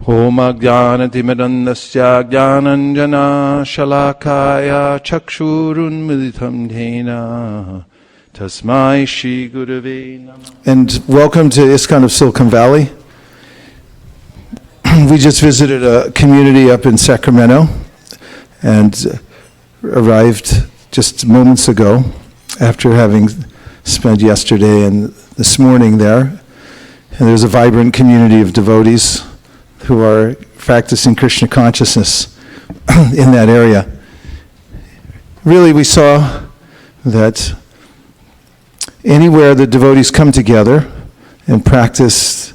Om Ajnanatimidandasya Jnananjana Shalakaya Chakshurunmilitam Dhena Tasmai Shri Gurave Namah. And welcome to ISKCON of Silicon Valley. We just visited a community up in Sacramento and arrived just moments ago after having spent yesterday and this morning there. And there's a vibrant community of devotees who are practicing Krishna consciousness in that area. Really, we saw that anywhere the devotees come together and practice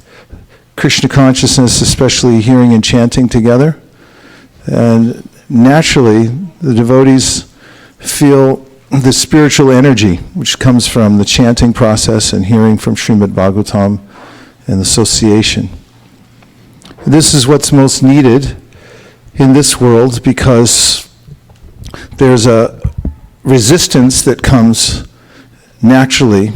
Krishna consciousness, especially hearing and chanting together, and naturally the devotees feel the spiritual energy which comes from the chanting process and hearing from Srimad Bhagavatam and association. This is what's most needed in this world because there's a resistance that comes naturally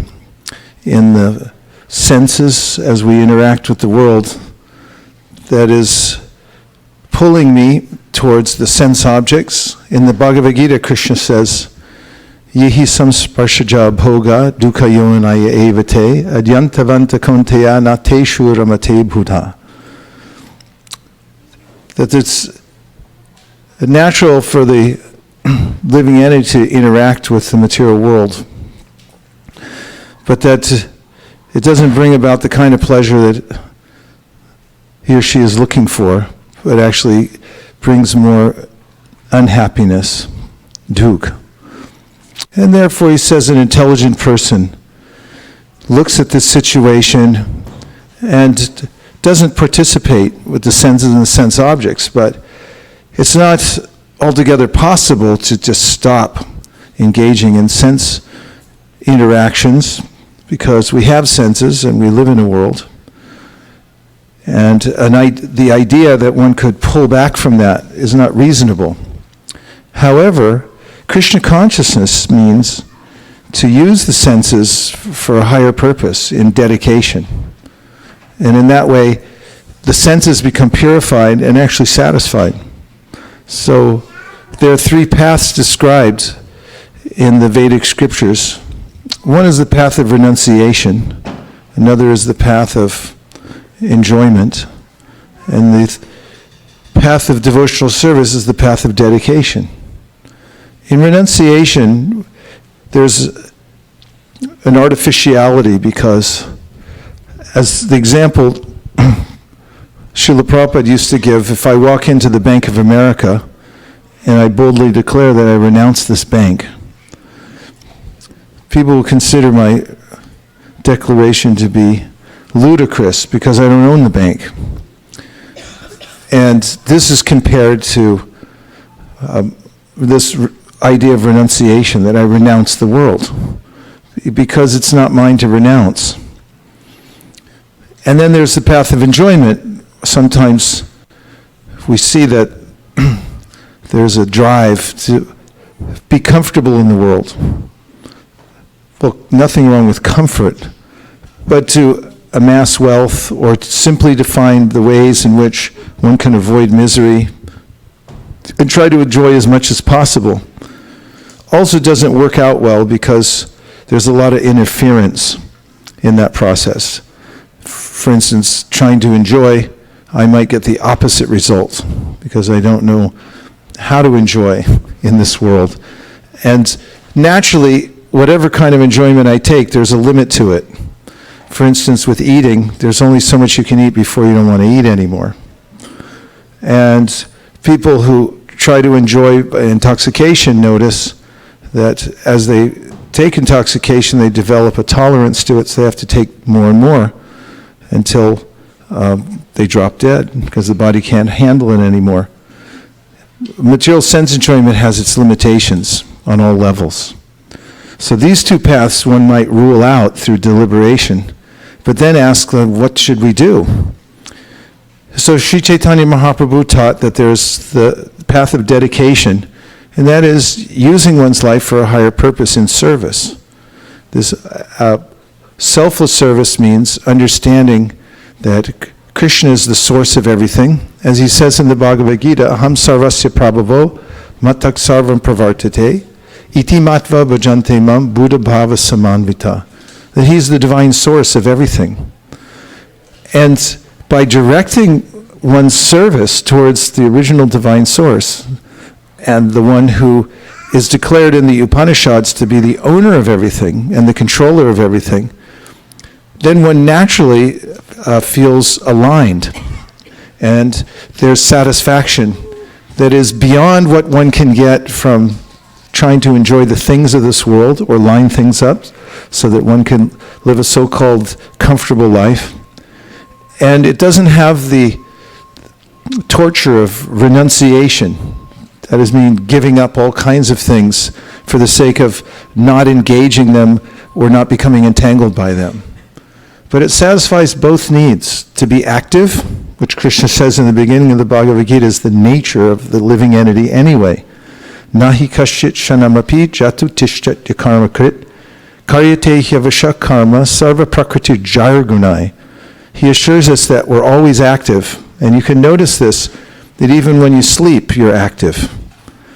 in the senses as we interact with the world that is pulling me towards the sense objects. In the Bhagavad-Gita, Krishna says, Yehi samsparshaja bhoga dukkha yonaya evate adyantavanta konteya nateshu ramate bhuta. That it's natural for the living entity to interact with the material world, but that it doesn't bring about the kind of pleasure that he or she is looking for, but actually brings more unhappiness, dukkha. And therefore, he says, an intelligent person looks at this situation and doesn't participate with the senses and the sense objects, but it's not altogether possible to just stop engaging in sense interactions because we have senses and we live in a world. And the idea that one could pull back from that is not reasonable. However, Krishna consciousness means to use the senses for a higher purpose in dedication. And in that way, the senses become purified and actually satisfied. So there are three paths described in the Vedic scriptures. One is the path of renunciation. Another is the path of enjoyment. And the path of devotional service is the path of dedication. In renunciation, there's an artificiality because, as the example Srila Prabhupada used to give, if I walk into the Bank of America and I boldly declare that I renounce this bank, people will consider my declaration to be ludicrous because I don't own the bank. And this is compared to this idea of renunciation, that I renounce the world, because it's not mine to renounce. And then there's the path of enjoyment. Sometimes we see that there's a drive to be comfortable in the world. Well, nothing wrong with comfort, but to amass wealth or simply to find the ways in which one can avoid misery and try to enjoy as much as possible also doesn't work out well because there's a lot of interference in that process. For instance, trying to enjoy, I might get the opposite result because I don't know how to enjoy in this world. And naturally, whatever kind of enjoyment I take, there's a limit to it. For instance, with eating, there's only so much you can eat before you don't want to eat anymore. And people who try to enjoy intoxication notice that as they take intoxication, they develop a tolerance to it, so they have to take more and more until they drop dead because the body can't handle it anymore. Material sense enjoyment has its limitations on all levels. So these two paths one might rule out through deliberation, but then ask, what should we do? So Sri Chaitanya Mahaprabhu taught that there's the path of dedication, and that is using one's life for a higher purpose in service. This selfless service means understanding that Krishna is the source of everything. As he says in the Bhagavad-Gita, Aham sarvasya prabhavo matak sarvam pravartate iti matva bhajante mam buddha bhava samanvita. That he's the divine source of everything. And by directing one's service towards the original divine source, and the one who is declared in the Upanishads to be the owner of everything and the controller of everything, then one naturally feels aligned, and there's satisfaction that is beyond what one can get from trying to enjoy the things of this world or line things up so that one can live a so-called comfortable life. And it doesn't have the torture of renunciation. That is, mean giving up all kinds of things for the sake of not engaging them or not becoming entangled by them. But it satisfies both needs, to be active, which Krishna says in the beginning of the Bhagavad Gita is the nature of the living entity anyway. Nahi kashit shanamapi jatu tishtat yakarma krit karyate hyavasha karma sarva prakriti jayagunai. He assures us that we're always active, and you can notice this, that even when you sleep, you're active,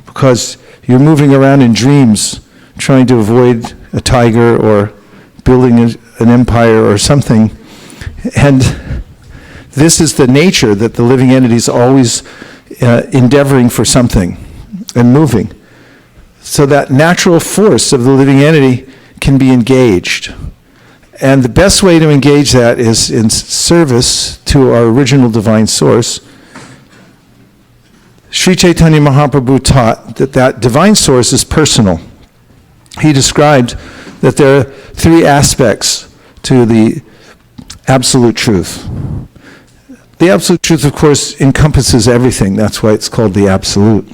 because you're moving around in dreams, trying to avoid a tiger or building an empire or something. And this is the nature, that the living entity is always endeavoring for something and moving. So that natural force of the living entity can be engaged. And the best way to engage that is in service to our original divine source. Sri Chaitanya Mahaprabhu taught that that divine source is personal. He described that there are three aspects to the absolute truth. The absolute truth, of course, encompasses everything. That's why it's called the absolute.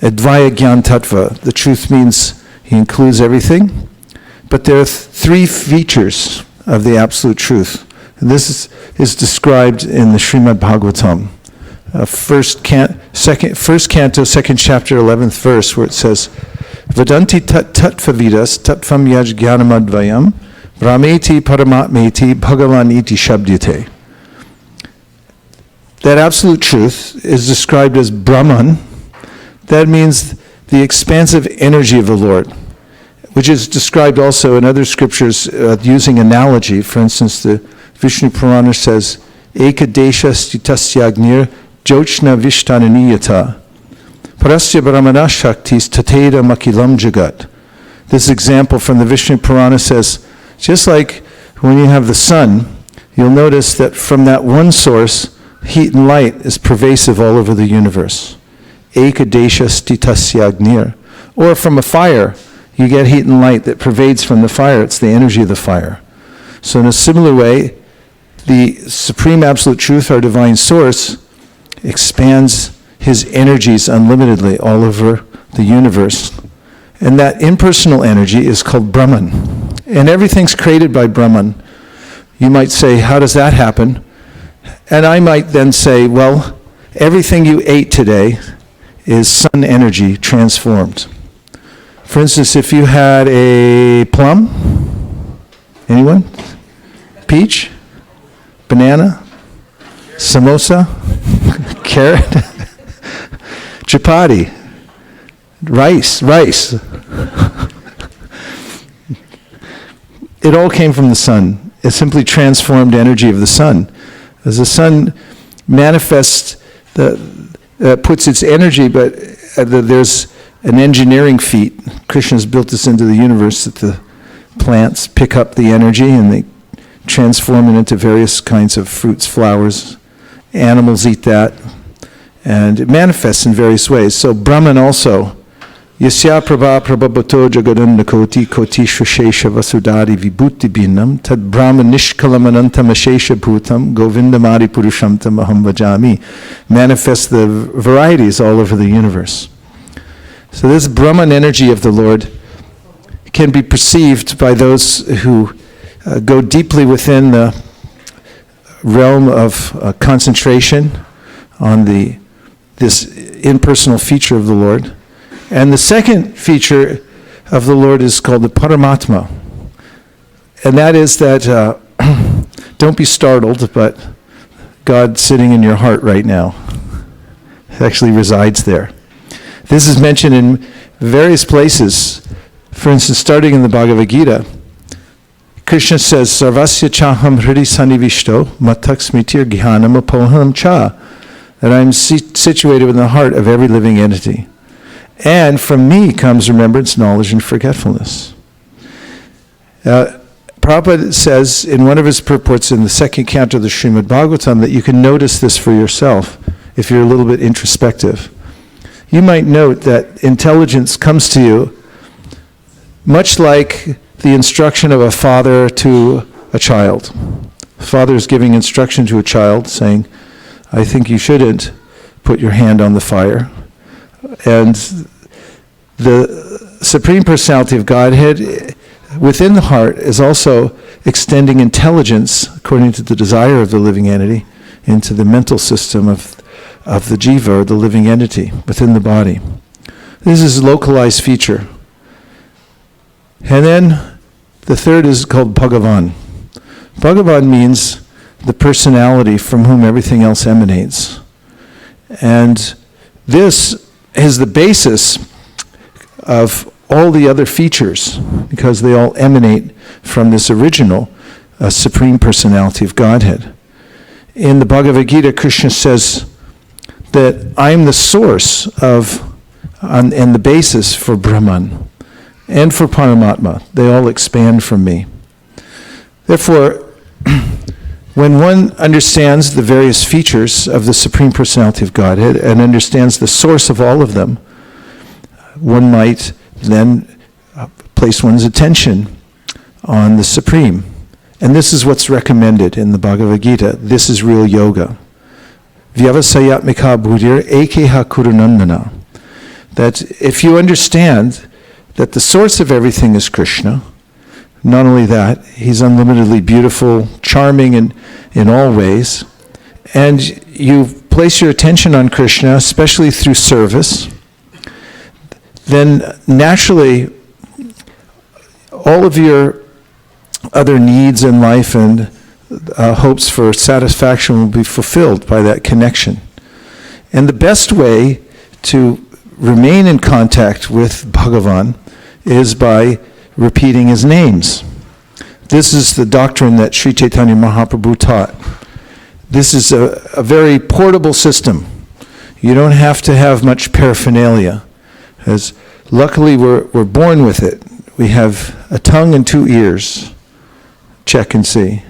Advaya Gyan Tattva. The truth means he includes everything. But there are three features of the absolute truth. And this is described in the Srimad Bhagavatam. First canto, second chapter, 11th verse, where it says, Vadanti tattvavidas tattvam yaj jnanamadvayam brahmeti paramatmeti bhagavan iti shabdyate. That absolute truth is described as Brahman. That means the expansive energy of the Lord, which is described also in other scriptures using analogy. For instance, the Vishnu Purana says, Ekadesha stitasyagnir jochna vishtananiyata parasya brahmana shaktis tateda makilam jagat. This example from the Vishnu Purana says, just like when you have the sun, you'll notice that from that one source, heat and light is pervasive all over the universe. Ekadesha stitasyagnir. Or from a fire, you get heat and light that pervades from the fire. It's the energy of the fire. So in a similar way, the Supreme Absolute Truth, our divine source, expands his energies unlimitedly all over the universe. And that impersonal energy is called Brahman. And everything's created by Brahman. You might say, how does that happen? And I might then say, well, everything you ate today is sun energy transformed. For instance, if you had a plum, anyone? Peach? Banana? Samosa? Carrot? Chapati? Rice? It all came from the sun. It's simply transformed energy of the sun. As the sun manifests, puts its energy, but there's an engineering feat. Krishna's built this into the universe, that the plants pick up the energy and they transform it into various kinds of fruits, flowers. Animals eat that. And it manifests in various ways. So Brahman also, Yasya prabha prabhabato jagadanda koti koti shvashesha vasudari vibhuti binam tad brahma nishkalamanantam ashesha bhutam govindamadi purushamtam aham vajami, manifests the varieties all over the universe. So this Brahman energy of the Lord can be perceived by those who go deeply within the realm of concentration on this impersonal feature of the Lord. And the second feature of the Lord is called the Paramatma. And that is that, don't be startled, but God sitting in your heart right now. It actually resides there. This is mentioned in various places. For instance, starting in the Bhagavad-Gita, Krishna says, Sarvasya chaham hridi sanivishto matak smitir gyanam apohanam cha, that I'm situated in the heart of every living entity. And from me comes remembrance, knowledge, and forgetfulness. Prabhupada says in one of his purports in the second canto of the Srimad Bhagavatam that you can notice this for yourself if you're a little bit introspective. You might note that intelligence comes to you much like the instruction of a father to a child. A father is giving instruction to a child saying, I think you shouldn't put your hand on the fire. And the Supreme Personality of Godhead within the heart is also extending intelligence, according to the desire of the living entity, into the mental system of the jiva, or the living entity, within the body. This is a localized feature. And then the third is called Bhagavan. Bhagavan means the personality from whom everything else emanates. And this is the basis of all the other features, because they all emanate from this original Supreme Personality of Godhead. In the Bhagavad Gita, Krishna says that I'm the source of, and the basis for Brahman and for Paramatma. They all expand from me. Therefore, when one understands the various features of the Supreme Personality of Godhead and understands the source of all of them, one might then place one's attention on the Supreme. And this is what's recommended in the Bhagavad Gita. This is real yoga. Vyavasayatmika buddhir ekeha kurunandana. That if you understand that the source of everything is Krishna, not only that, he's unlimitedly beautiful, charming in all ways, and you place your attention on Krishna, especially through service, then naturally all of your other needs in life and hopes for satisfaction will be fulfilled by that connection. And the best way to remain in contact with Bhagavan is by repeating his names. This is the doctrine that Sri Chaitanya Mahaprabhu taught. This is a very portable system. You don't have to have much paraphernalia, as luckily we're born with it. We have a tongue and 2 ears. Check and see.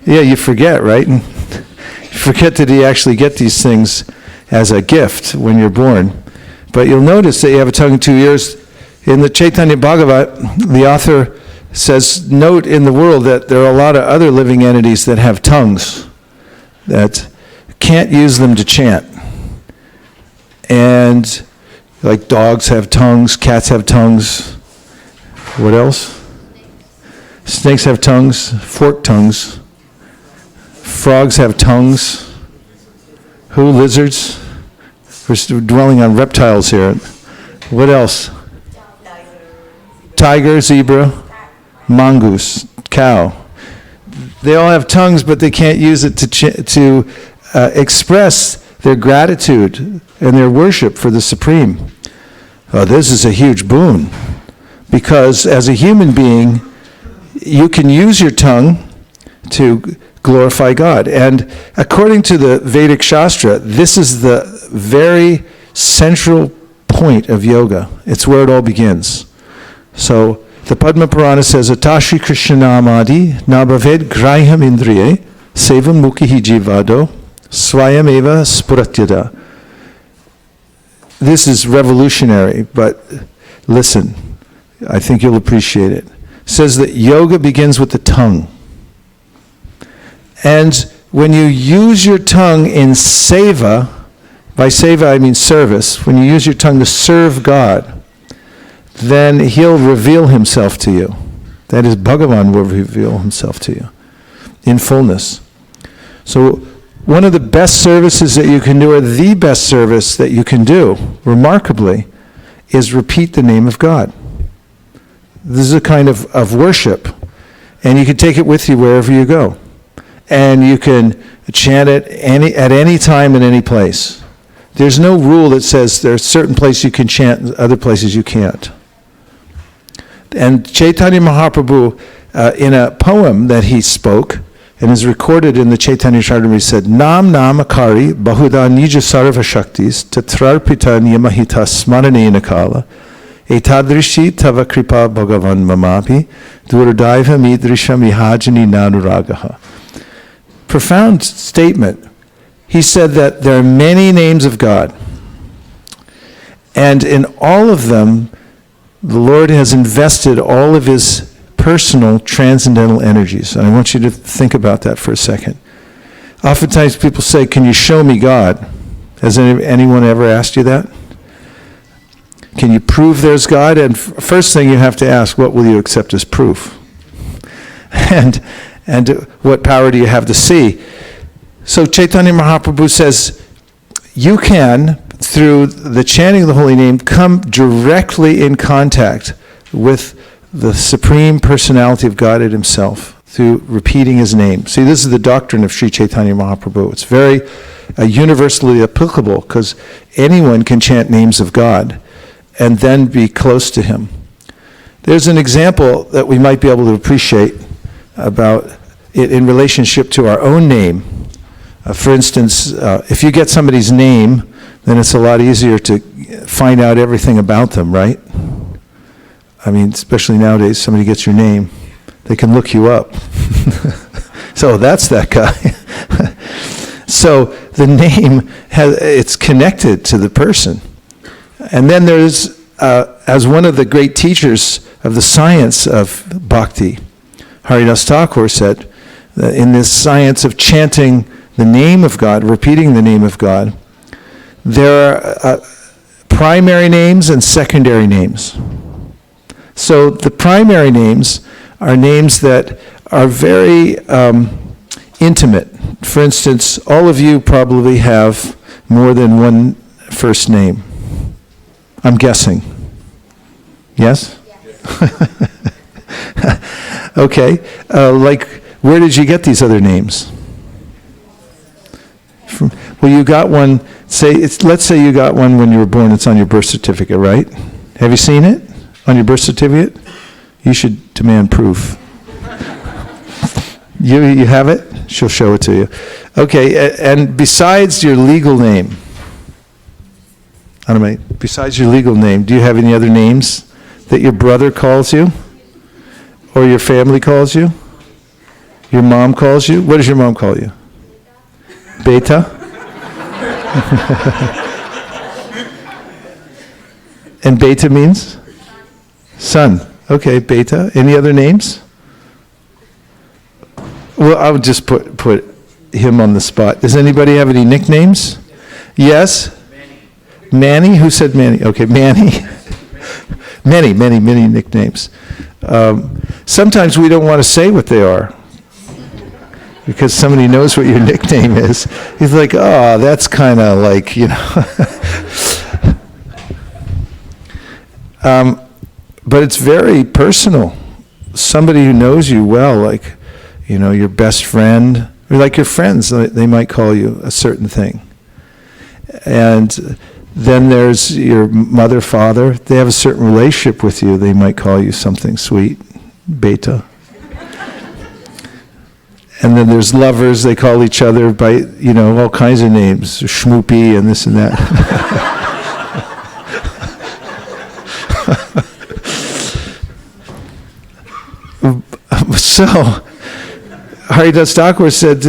Yeah, you forget, right? And you forget that you actually get these things as a gift when you're born. But you'll notice that you have a tongue and 2 ears. In the Chaitanya Bhagavat, the author says, note in the world that there are a lot of other living entities that have tongues, that can't use them to chant. And like dogs have tongues, cats have tongues. What else? Snakes have tongues, forked tongues. Frogs have tongues. Who? Lizards? We're dwelling on reptiles here. What else? Tiger, zebra, mongoose, cow. They all have tongues, but they can't use it to express their gratitude and their worship for the Supreme. This is a huge boon, because as a human being, you can use your tongue to glorify God. And according to the Vedic Shastra, this is the very central point of yoga. It's where it all begins. So the Padma Purana says, Atashi Krishnamadi nabhaved graham indriye sevam mukhi jivado swayam eva spuratyada. This is revolutionary, but listen, I think you'll appreciate it. It says that yoga begins with the tongue. And when you use your tongue in seva, by seva I mean service, when you use your tongue to serve God, then he'll reveal himself to you. That is, Bhagavan will reveal himself to you in fullness. So one of the best services that you can do, or the best service that you can do, remarkably, is repeat the name of God. This is a kind of worship, and you can take it with you wherever you go. and you can chant it at any time in any place. There's no rule that says there are certain places you can chant and other places you can't. And Chaitanya Mahaprabhu, in a poem that he spoke, and is recorded in the Chaitanya Charitamrita, said, Nam Namakari Bahuda Nija Sarva Shaktis Tatrarpita Niyamahita Smaranena Kala Etadrishi Tava Kripa Bhagavan Mamapi Durdaiva Midrisha Mihajani Nanuragaha. Profound statement. He said that there are many names of God, and in all of them, the Lord has invested all of his personal transcendental energies. And I want you to think about that for a second. Oftentimes people say, can you show me God? Has anyone ever asked you that? Can you prove there's God? And first thing you have to ask, what will you accept as proof? And what power do you have to see? So Chaitanya Mahaprabhu says, you can, through the chanting of the holy name, come directly in contact with the Supreme Personality of Godhead himself through repeating his name. See, this is the doctrine of Sri Chaitanya Mahaprabhu. It's very universally applicable because anyone can chant names of God and then be close to him. There's an example that we might be able to appreciate about it in relationship to our own name. For instance, if you get somebody's name, then it's a lot easier to find out everything about them, right? I mean, especially nowadays, somebody gets your name, they can look you up. So that's that guy. So the name, it's connected to the person. And then there's, as one of the great teachers of the science of bhakti, Haridas Thakur said, that in this science of chanting the name of God, repeating the name of God, there are primary names and secondary names. So the primary names are names that are very intimate. For instance, all of you probably have more than one first name. I'm guessing. Yes? Okay. Like, where did you get these other names? Well, you got one, let's say you got one when you were born. It's on your birth certificate, right? Have you seen it? On your birth certificate? You should demand proof. You have it? She'll show it to you. Okay, and besides your legal name, besides your legal name, do you have any other names that your brother calls you? Or your family calls you? Your mom calls you? What does your mom call you? Beta? And beta means? Son. Okay, Beta. Any other names? Well, I would just put him on the spot. Does anybody have any nicknames? Yes? Manny? Who said Manny? Okay, Manny. many nicknames. Sometimes we don't want to say what they are because somebody knows what your nickname is. He's like, oh, that's kind of like, you know. But it's very personal. Somebody who knows you well, like, you know, your best friend, or like your friends, they might call you a certain thing. And then there's your mother, father. They have a certain relationship with you. They might call you something sweet, Beta. And then there's lovers. They call each other by, you know, all kinds of names, Schmoopy and this and that. So, Haridas Thakur said,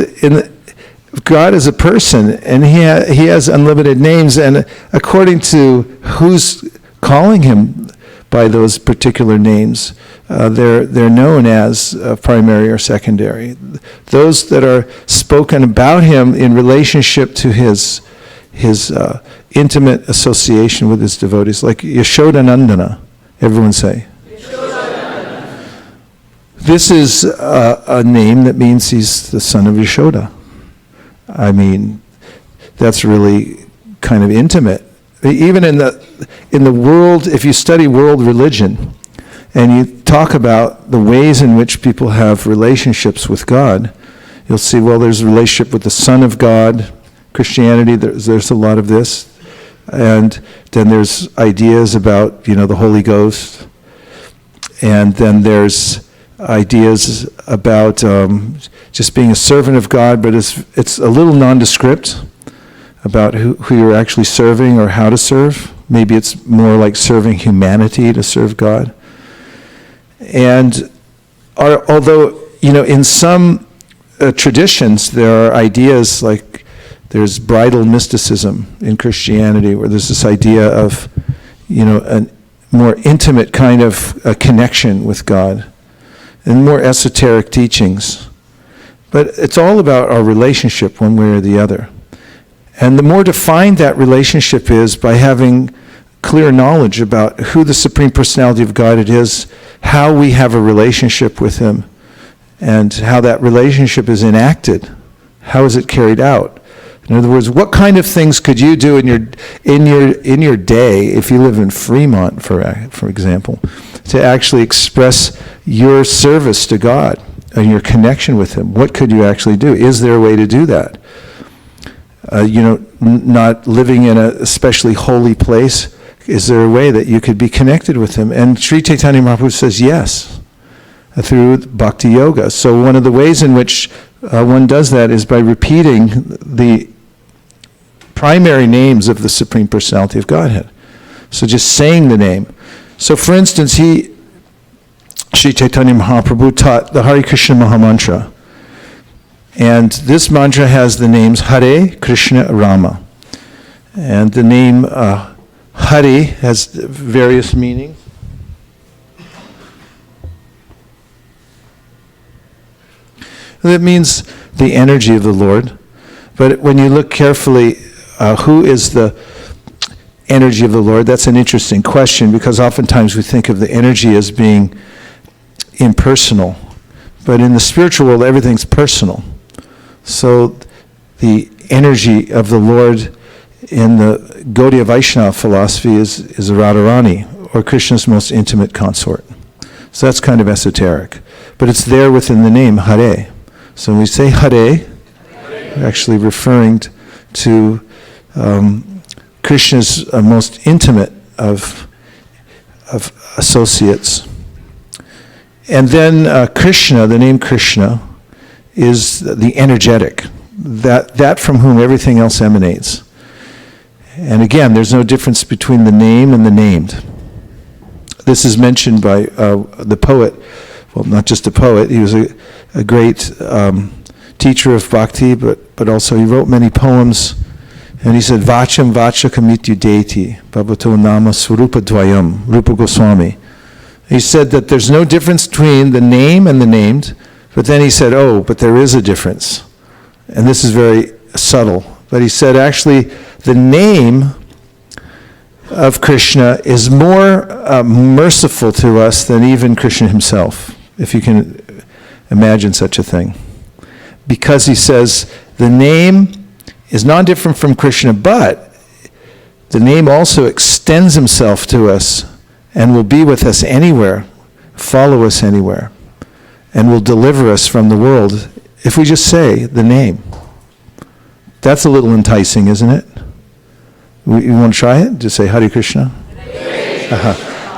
God is a person, and he has unlimited names, and according to who's calling him by those particular names, they're known as primary or secondary. Those that are spoken about him in relationship to his intimate association with his devotees, like Yashodanandana, everyone say. This is a name that means he's the son of Yashoda. I mean, that's really kind of intimate. Even in the world, if you study world religion, and you talk about the ways in which people have relationships with God, you'll see, well, there's a relationship with the Son of God. Christianity, there's a lot of this. And then there's ideas about, the Holy Ghost. And then there's ideas about just being a servant of God, but it's a little nondescript about who you're actually serving or how to serve. Maybe it's more like serving humanity to serve God. And although, in some traditions, there are ideas like there's bridal mysticism in Christianity, where there's this idea of, a more intimate kind of a connection with God and more esoteric teachings. But it's all about our relationship one way or the other. And the more defined that relationship is by having clear knowledge about who the Supreme Personality of God it is, how we have a relationship with Him, and how that relationship is enacted. How is it carried out? In other words, what kind of things could you do in your day, if you live in Fremont, for example, to actually express your service to God and your connection with Him? What could you actually do? Is there a way to do that? Not living in a especially holy place, is there a way that you could be connected with Him? And Sri Chaitanya Mahaprabhu says yes, through Bhakti Yoga. So one of the ways in which one does that is by repeating the primary names of the Supreme Personality of Godhead. So just saying the name. So for instance, Sri Chaitanya Mahaprabhu taught the Hare Krishna Mahamantra. And this mantra has the names Hare, Krishna, Rama. And the name Hare has various meanings. That means the energy of the Lord. But when you look carefully, who is the energy of the Lord? That's an interesting question, because oftentimes we think of the energy as being impersonal. But in the spiritual world, everything's personal. So the energy of the Lord in the Gaudiya Vaishnava philosophy is Radharani, or Krishna's most intimate consort. So that's kind of esoteric. But it's there within the name, Hare. So when we say Hare, we're actually referring to Krishna's most intimate of associates. And then Krishna, the name Krishna, is the energetic, that from whom everything else emanates. And again, there's no difference between the name and the named. This is mentioned by the poet, well, not just a poet, he was a great teacher of bhakti, but also he wrote many poems, and he said, Vacham Vachakamityu Deti, Bhavato Nama Swarupa Dvayam, Rupa Goswami. He said that there's no difference between the name and the named, but then he said, but there is a difference. And this is very subtle. But he said, actually, the name of Krishna is more merciful to us than even Krishna himself, if you can imagine such a thing. Because he says, the name is not different from Krishna, but the name also extends himself to us and will be with us anywhere, follow us anywhere, and will deliver us from the world if we just say the name. That's a little enticing, isn't it? You want to try it? Just say Hare Krishna.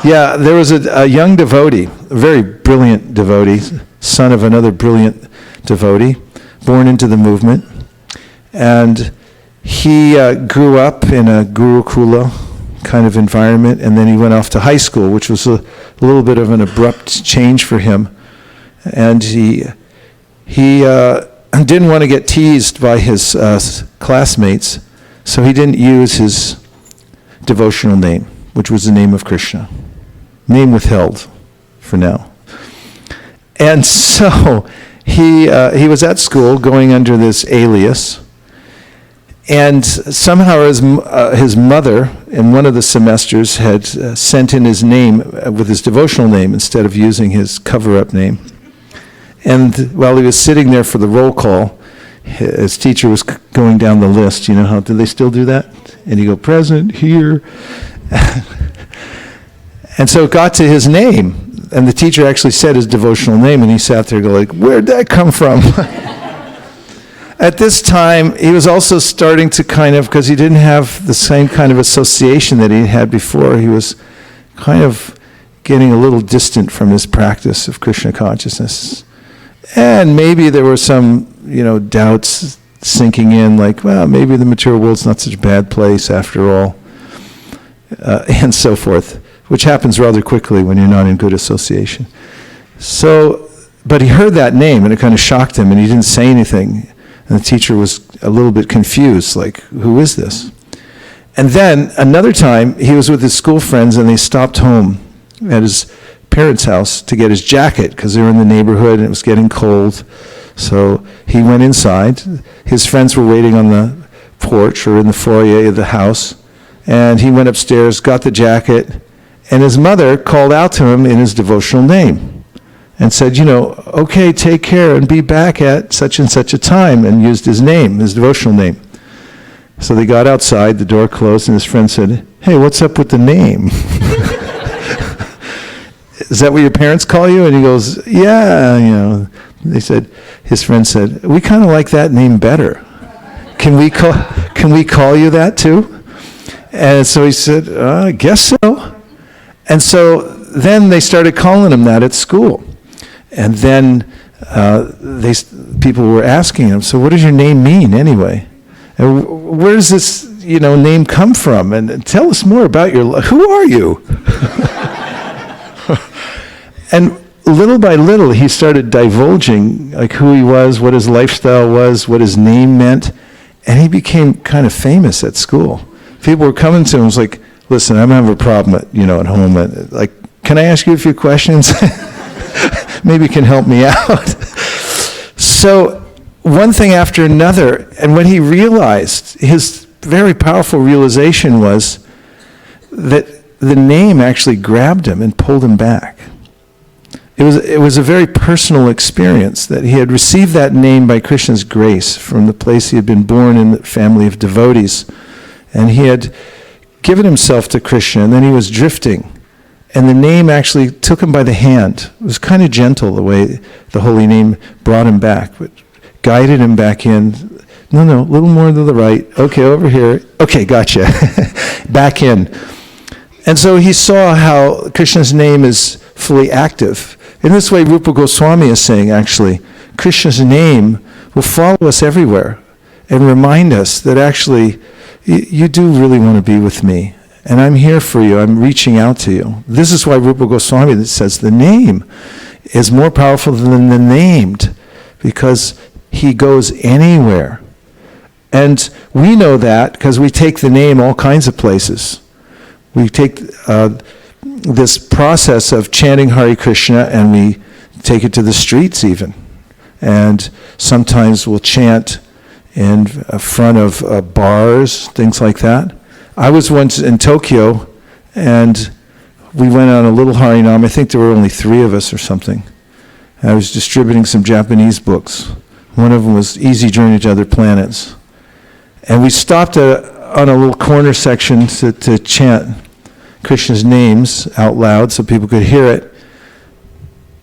Yeah, there was a young devotee, a very brilliant devotee, son of another brilliant devotee, born into the movement. And he grew up in a Gurukula kind of environment, and then he went off to high school, which was a little bit of an abrupt change for him. And he didn't want to get teased by his classmates, so he didn't use his devotional name, which was the name of Krishna. Name withheld for now. And so he was at school going under this alias, and somehow his mother in one of the semesters had sent in his name with his devotional name instead of using his cover-up name. And while he was sitting there for the roll call, his teacher was going down the list. You know how, do they still do that? And he'd go, present, here. And so it got to his name, and the teacher actually said his devotional name, and he sat there going, like, where'd that come from? at this time, he was also starting to because he didn't have the same kind of association that he had before, he was kind of getting a little distant from his practice of Krishna consciousness. And maybe there were some, doubts sinking in, like, well, maybe the material world's not such a bad place after all, and so forth, which happens rather quickly when you're not in good association. So, but he heard that name, and it kind of shocked him, and he didn't say anything. And the teacher was a little bit confused, like, who is this? And then another time, he was with his school friends, and they stopped home at his parents' house to get his jacket, because they were in the neighborhood, and it was getting cold. So he went inside. His friends were waiting on the porch or in the foyer of the house, and he went upstairs, got the jacket, and his mother called out to him in his devotional name and said, okay, take care and be back at such and such a time, and used his name, his devotional name. So they got outside, the door closed, and his friend said, hey, what's up with the name? Is that what your parents call you? And he goes, yeah, his friend said, we kind of like that name better. Can we call you that too? And so he said, I guess so. And so then they started calling him that at school. And then people were asking him, so what does your name mean anyway? And where does this, name come from? And tell us more about your life. Who are you? And little by little, he started divulging like who he was, what his lifestyle was, what his name meant, and he became kind of famous at school. People were coming to him, was like, listen, I'm having a problem at home. Like, can I ask you a few questions? Maybe you can help me out. So one thing after another, and when he realized, his very powerful realization was that the name actually grabbed him and pulled him back. It was a very personal experience that he had received that name by Krishna's grace from the place he had been born in the family of devotees. And he had given himself to Krishna, and then he was drifting. And the name actually took him by the hand. It was kind of gentle the way the holy name brought him back, but guided him back in. No, a little more to the right. Okay, over here. Okay, gotcha. Back in. And so he saw how Krishna's name is fully active. In this way, Rupa Goswami is saying, actually, Krishna's name will follow us everywhere and remind us that actually, you do really want to be with me. And I'm here for you. I'm reaching out to you. This is why Rupa Goswami says the name is more powerful than the named, because he goes anywhere. And we know that because we take the name all kinds of places. We take this process of chanting Hare Krishna and we take it to the streets even. And sometimes we'll chant in front of bars, things like that. I was once in Tokyo and we went on a little Harinam. I think there were only 3 of us or something. I was distributing some Japanese books. One of them was Easy Journey to Other Planets. And we stopped on a little corner section to chant Krishna's names out loud so people could hear it.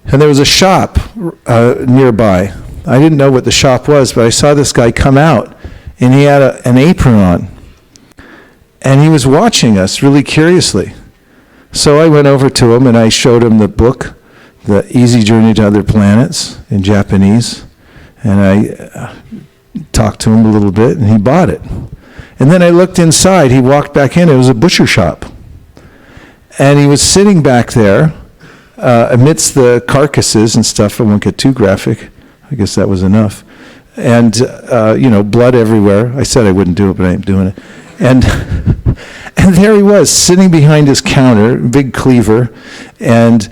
And there was a shop nearby. I didn't know what the shop was, but I saw this guy come out, and he had an apron on. And he was watching us really curiously. So I went over to him, and I showed him the book, The Easy Journey to Other Planets, in Japanese. And I talked to him a little bit, and he bought it. And then I looked inside. He walked back in. It was a butcher shop. And he was sitting back there amidst the carcasses and stuff. I won't get too graphic. I guess that was enough. And, blood everywhere. I said I wouldn't do it, but I am doing it. And there he was, sitting behind his counter, big cleaver, and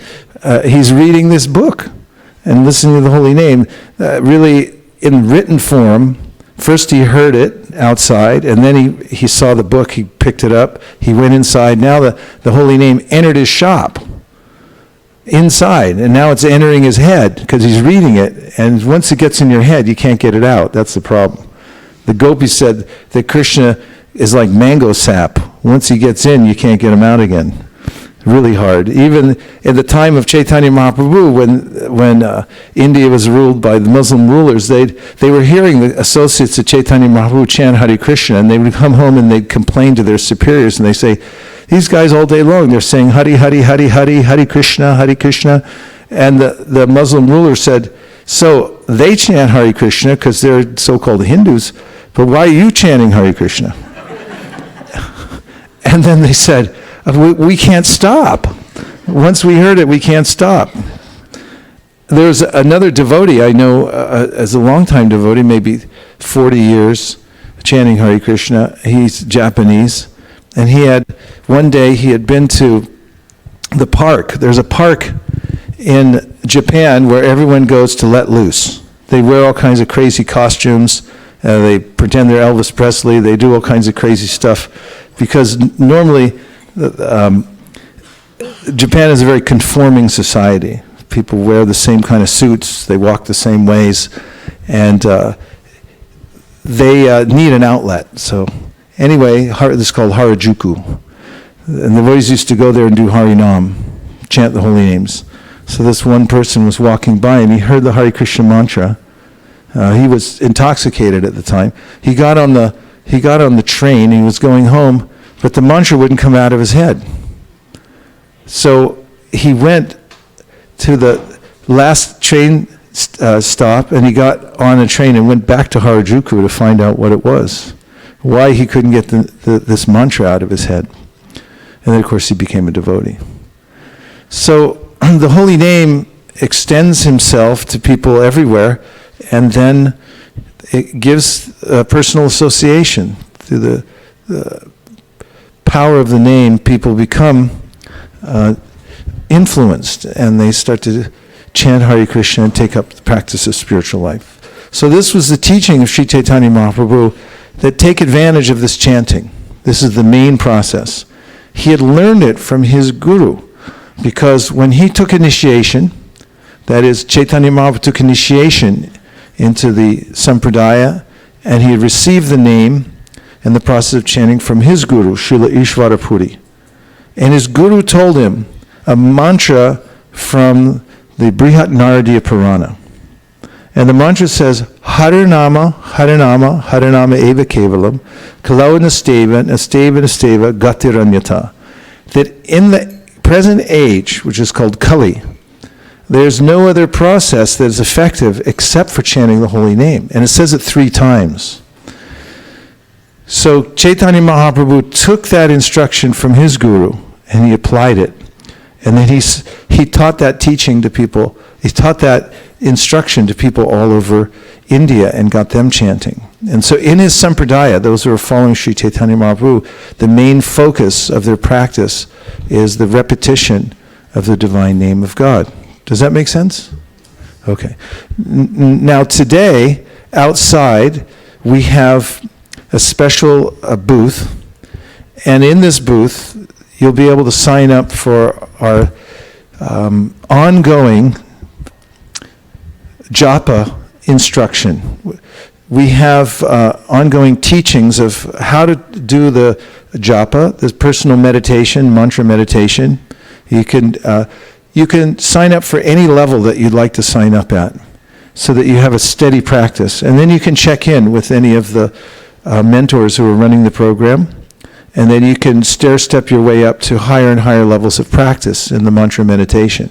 he's reading this book and listening to the holy name, really in written form. First he heard it outside, and then he saw the book, he picked it up, he went inside. Now the holy name entered his shop inside, and now it's entering his head because he's reading it, and once it gets in your head, you can't get it out. That's the problem. The gopis said that Krishna is like mango sap. Once he gets in, you can't get him out again. really hard. Even at the time of Chaitanya Mahaprabhu, when India was ruled by the Muslim rulers, they were hearing the associates of Chaitanya Mahaprabhu chant Hare Krishna, and they would come home and they'd complain to their superiors, and they say, these guys all day long, they're saying Hare Hare Hare Hare, Hare Krishna, and the Muslim ruler said, so they chant Hare Krishna because they're so-called Hindus, but why are you chanting Hare Krishna? And then they said, we can't stop. Once we heard it, we can't stop. There's another devotee I know as a longtime devotee, maybe 40 years, chanting Hare Krishna. He's Japanese. And one day he had been to the park. There's a park in Japan where everyone goes to let loose. They wear all kinds of crazy costumes. They pretend they're Elvis Presley. They do all kinds of crazy stuff. Because normally, Japan is a very conforming society. People wear the same kind of suits, they walk the same ways, and they need an outlet. So anyway, this is called Harajuku. And the boys used to go there and do Harinam, chant the holy names. So this one person was walking by and he heard the Hare Krishna mantra. He was intoxicated at the time. He got on the train, he was going home, but the mantra wouldn't come out of his head. So he went to the last train stop, and he got on a train and went back to Harajuku to find out what it was, why he couldn't get this mantra out of his head. And then, of course, he became a devotee. So the holy name extends himself to people everywhere, and then it gives personal association. Through the power of the name, people become influenced, and they start to chant Hare Krishna and take up the practice of spiritual life. So this was the teaching of Sri Chaitanya Mahaprabhu, that take advantage of this chanting. This is the main process. He had learned it from his guru, because when he took initiation, that is, Chaitanya Mahaprabhu took initiation into the Sampradaya, and he had received the name and the process of chanting from his guru, Srila Ishvarapuri. And his guru told him a mantra from the Brihat Naradiya Purana. And the mantra says, Harinama, Harinama, Harinama eva kevalam, kalau nasteva, nasteva, nasteva, gatiranyata. That in the present age, which is called Kali, there's no other process that is effective except for chanting the holy name. And it says it 3 times. So Chaitanya Mahaprabhu took that instruction from his guru and he applied it. And then he taught that teaching to people. He taught that instruction to people all over India and got them chanting. And so in his Sampradaya, those who are following Sri Chaitanya Mahaprabhu, the main focus of their practice is the repetition of the divine name of God. Does that make sense? Okay. Now today, outside, we have a special booth, and in this booth, you'll be able to sign up for our ongoing japa instruction. We have ongoing teachings of how to do the japa, this personal meditation, mantra meditation. You can sign up for any level that you'd like to sign up at, so that you have a steady practice. And then you can check in with any of the mentors who are running the program, and then you can stair-step your way up to higher and higher levels of practice in the mantra meditation.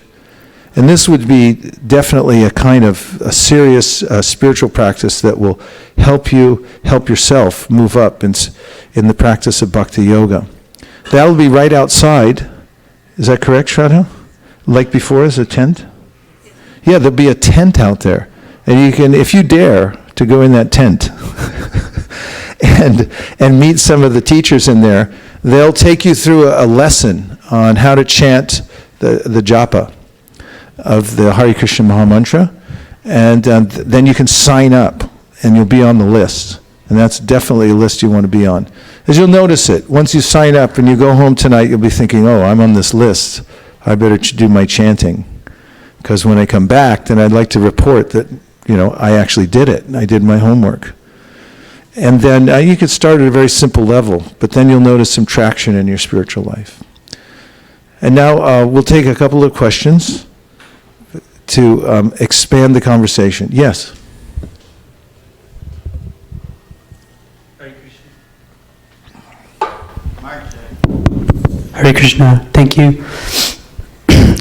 And this would be definitely a kind of a serious spiritual practice that will help you help yourself move up in the practice of bhakti yoga. That'll be right outside. Is that correct, Shraddha? Like before, is a tent? Yeah, there'll be a tent out there. And you can, if you dare, to go in that tent and meet some of the teachers in there, they'll take you through a lesson on how to chant the japa of the Hare Krishna Mahamantra, and then you can sign up and you'll be on the list. And that's definitely a list you want to be on. As you'll notice it, once you sign up and you go home tonight, you'll be thinking, oh, I'm on this list. I better do my chanting. Because when I come back, then I'd like to report that, I actually did it. I did my homework. And then you could start at a very simple level, but then you'll notice some traction in your spiritual life. And now we'll take a couple of questions to expand the conversation. Yes? Hare Krishna. Thank you.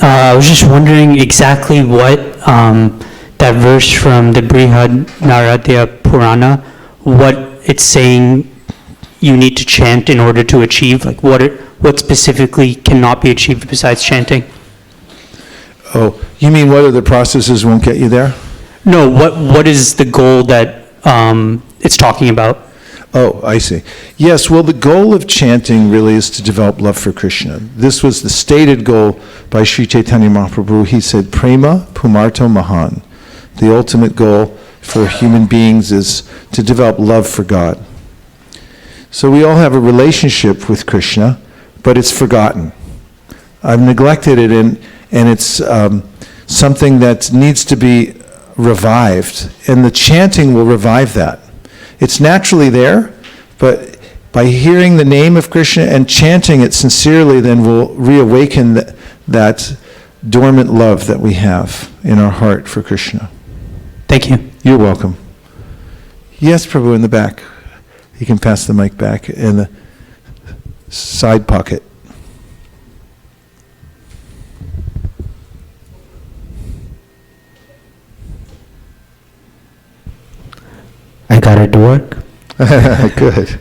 I was just wondering exactly what that verse from the Brihad Naradya Purana, what it's saying you need to chant in order to achieve, like what specifically cannot be achieved besides chanting? Oh, you mean what other processes won't get you there? No, what is the goal that it's talking about? Oh, I see. Yes, well, the goal of chanting really is to develop love for Krishna. This was the stated goal by Sri Chaitanya Mahaprabhu. He said, Prema Pumarto Mahan. The ultimate goal for human beings is to develop love for God. So we all have a relationship with Krishna, but it's forgotten. I've neglected it, and it's something that needs to be revived, and the chanting will revive that. It's naturally there, but by hearing the name of Krishna and chanting it sincerely, then we'll reawaken that dormant love that we have in our heart for Krishna. Thank you. You're welcome. Yes, Prabhu, in the back. You can pass the mic back in the side pocket. I got it to work. Good.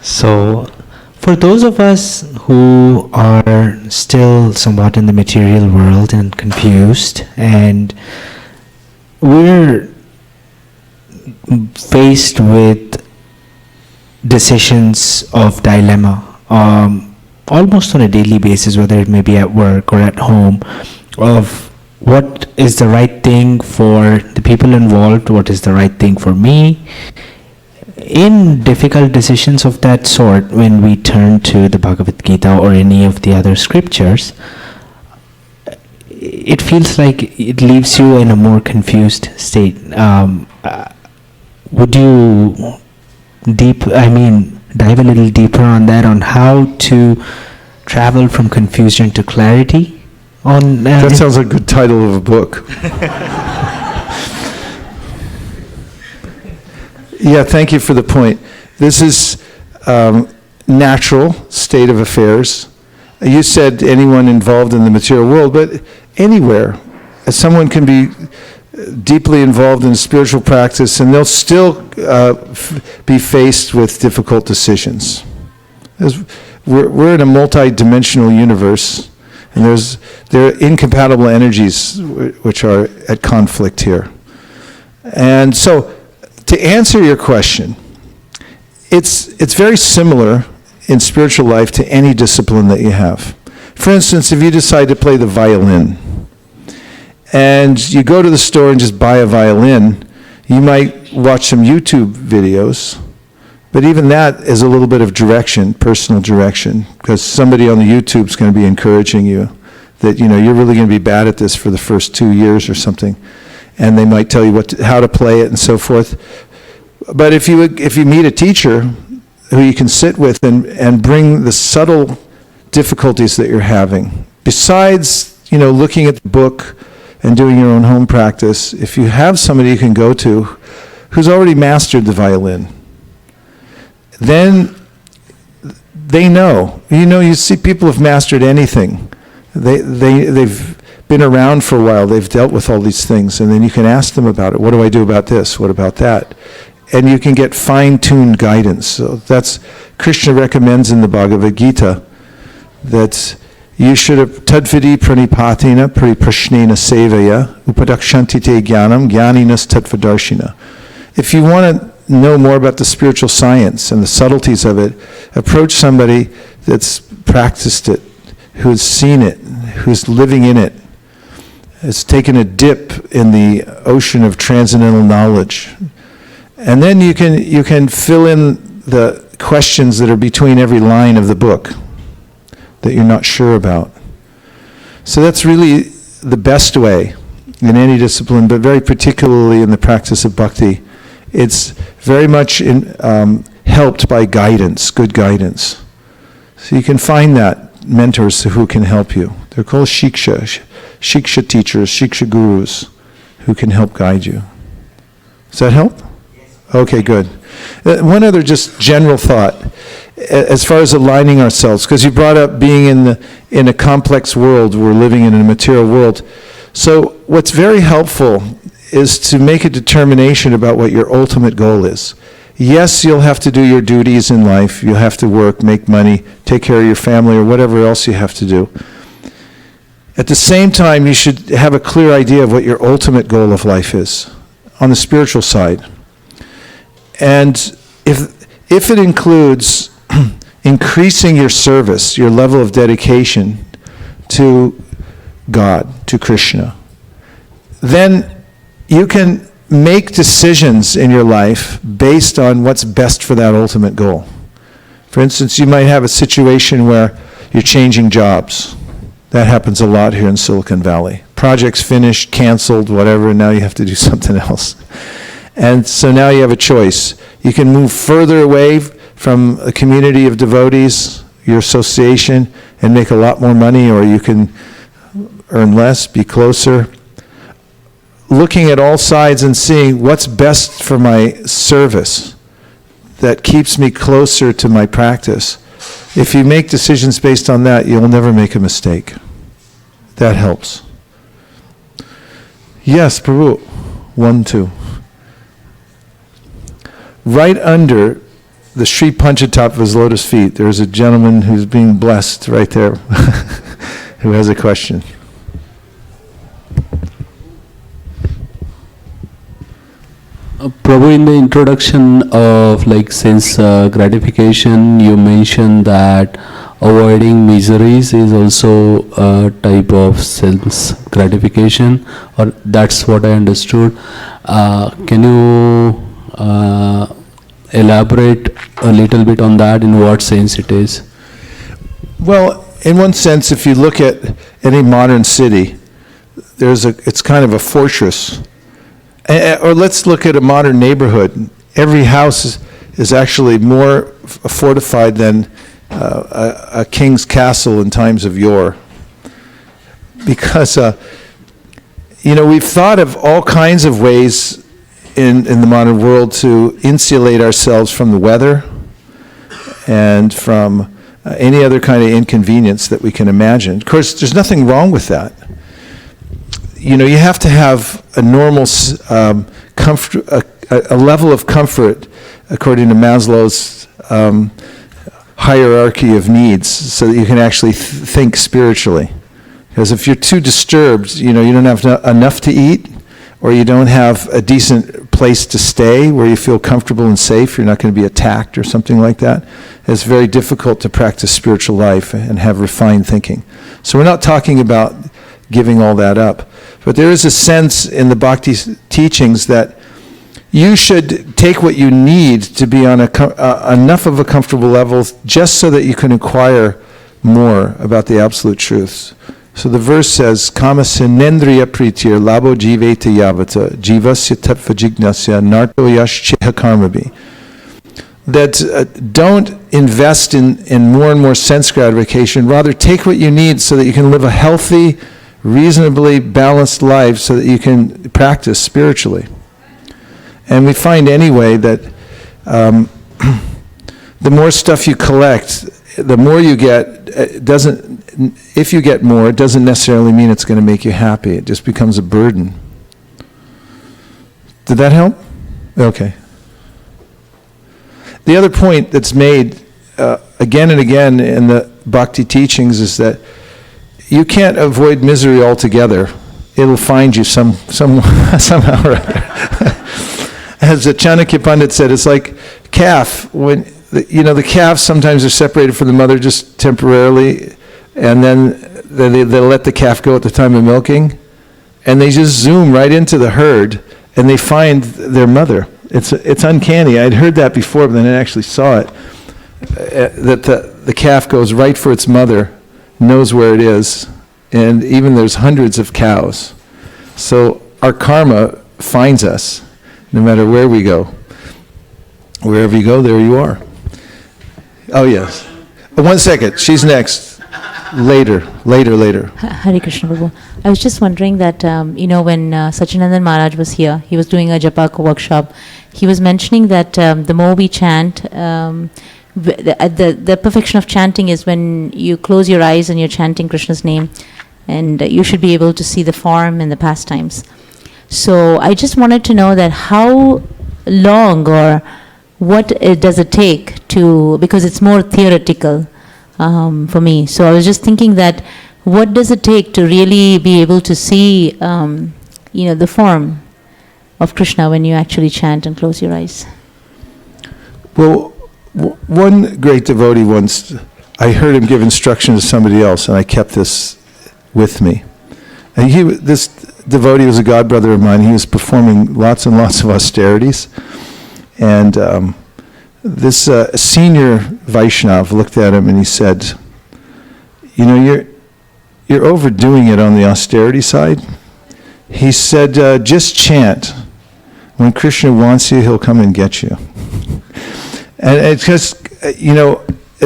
So, for those of us who are still somewhat in the material world and confused, and we're faced with decisions of dilemma almost on a daily basis, whether it may be at work or at home, of what is the right thing for the people involved, what is the right thing for me. In difficult decisions of that sort, when we turn to the Bhagavad-Gita or any of the other scriptures, it feels like it leaves you in a more confused state. Would you dive a little deeper on that, on how to travel from confusion to clarity? That sounds like a good title of a book. Yeah, thank you for the point. This is natural state of affairs. You said anyone involved in the material world, but anywhere. Someone can be deeply involved in spiritual practice and they'll still be faced with difficult decisions. We're in a multi-dimensional universe, and there are incompatible energies which are at conflict here. And so, to answer your question, it's very similar in spiritual life to any discipline that you have. For instance, if you decide to play the violin, and you go to the store and just buy a violin, you might watch some YouTube videos, but even that is a little bit of direction, personal direction, because somebody on the YouTube is going to be encouraging you that you're really going to be bad at this for the first 2 years or something, and they might tell you how to play it and so forth. But if you meet a teacher who you can sit with and bring the subtle difficulties that you're having, besides looking at the book and doing your own home practice, if you have somebody you can go to who's already mastered the violin, then they know. You see people have mastered anything. They've been around for a while. They've dealt with all these things, and then you can ask them about it. What do I do about this? What about that? And you can get fine-tuned guidance. So that's Krishna recommends in the Bhagavad-Gita that you should have tadvidi pranipatina pariprashnena sevaya upadakshanti te jnanam jnaninas tattvadarshina. If you want to know more about the spiritual science and the subtleties of it, approach somebody that's practiced it, who's seen it, who's living in it, has taken a dip in the ocean of transcendental knowledge. And then you can fill in the questions that are between every line of the book that you're not sure about. So that's really the best way in any discipline, but very particularly in the practice of bhakti. It's very much helped by guidance, good guidance. So you can find that mentors who can help you. They're called shiksha teachers, shiksha gurus, who can help guide you. Does that help? Okay, good. One other just general thought, as far as aligning ourselves, because you brought up being in a complex world, we're living in a material world. So what's very helpful is to make a determination about what your ultimate goal is. Yes, you'll have to do your duties in life. You'll have to work, make money, take care of your family, or whatever else you have to do. At the same time, you should have a clear idea of what your ultimate goal of life is on the spiritual side. And if it includes increasing your service, your level of dedication to God, to Krishna, then you can make decisions in your life based on what's best for that ultimate goal. For instance, you might have a situation where you're changing jobs. That happens a lot here in Silicon Valley. Projects finished, canceled, whatever, and now you have to do something else. And so now you have a choice. You can move further away from a community of devotees, your association, and make a lot more money, or you can earn less, be closer. Looking at all sides and seeing what's best for my service that keeps me closer to my practice. If you make decisions based on that, you'll never make a mistake. That helps. Yes, Prabhu. 1, 2. Right under the Sri Pancha top of his lotus feet, there's a gentleman who's being blessed right there who has a question. Prabhu, in the introduction of sense gratification, you mentioned that avoiding miseries is also a type of sense gratification, or that's what I understood. Can you elaborate a little bit on that, in what sense it is? Well, in one sense, if you look at any modern city, it's kind of a fortress. Or let's look at a modern neighborhood. Every house is actually more fortified than a king's castle in times of yore. Because, we've thought of all kinds of ways in the modern world to insulate ourselves from the weather and from any other kind of inconvenience that we can imagine. Of course, there's nothing wrong with that. You have to have a normal comfort, a level of comfort according to Maslow's hierarchy of needs, so that you can actually think spiritually. Because if you're too disturbed, you don't have enough to eat, or you don't have a decent place to stay where you feel comfortable and safe, you're not going to be attacked or something like that, it's very difficult to practice spiritual life and have refined thinking. So we're not talking about giving all that up. But there is a sense in the Bhakti teachings that you should take what you need to be on enough of a comfortable level just so that you can acquire more about the absolute truths. So the verse says, Kamasa nendriya pritir labo jiveta yavata jivasya tattva jignasya narto yash cheha karmabi. That don't invest in more and more sense gratification. Rather, take what you need so that you can live a healthy, reasonably balanced life so that you can practice spiritually. And we find anyway that the more stuff you collect, the more you get. If you get more, it doesn't necessarily mean it's going to make you happy. It just becomes a burden. Did that help? Okay. The other point that's made again and again in the Bhakti teachings is that you can't avoid misery altogether. It'll find you somehow or other. As the Chanakya Pandit said, it's like calf. When the calves sometimes are separated from the mother just temporarily, and then they let the calf go at the time of milking, and they just zoom right into the herd, and they find their mother. It's uncanny. I'd heard that before, but then I actually saw it. That the calf goes right for its mother, knows where it is, and even there's hundreds of cows. So our karma finds us, no matter where we go. Wherever you go, there you are. Oh, yes. 1 second. She's next. Later. Hare Krishna Prabhu. I was just wondering that, when Sachinandan Maharaj was here, he was doing a Japaka workshop. He was mentioning that the more we chant, the perfection of chanting is when you close your eyes and you're chanting Krishna's name, and you should be able to see the form and the pastimes. So I just wanted to know that how long or what does it take to, because it's more theoretical for me. So I was just thinking that what does it take to really be able to see, the form of Krishna when you actually chant and close your eyes? Well, one great devotee once, I heard him give instruction to somebody else, and I kept this with me. And this devotee was a godbrother of mine. He was performing lots and lots of austerities. And this senior Vaishnav looked at him and he said, you're overdoing it on the austerity side. He said, just chant. When Krishna wants you, he'll come and get you. And it's just,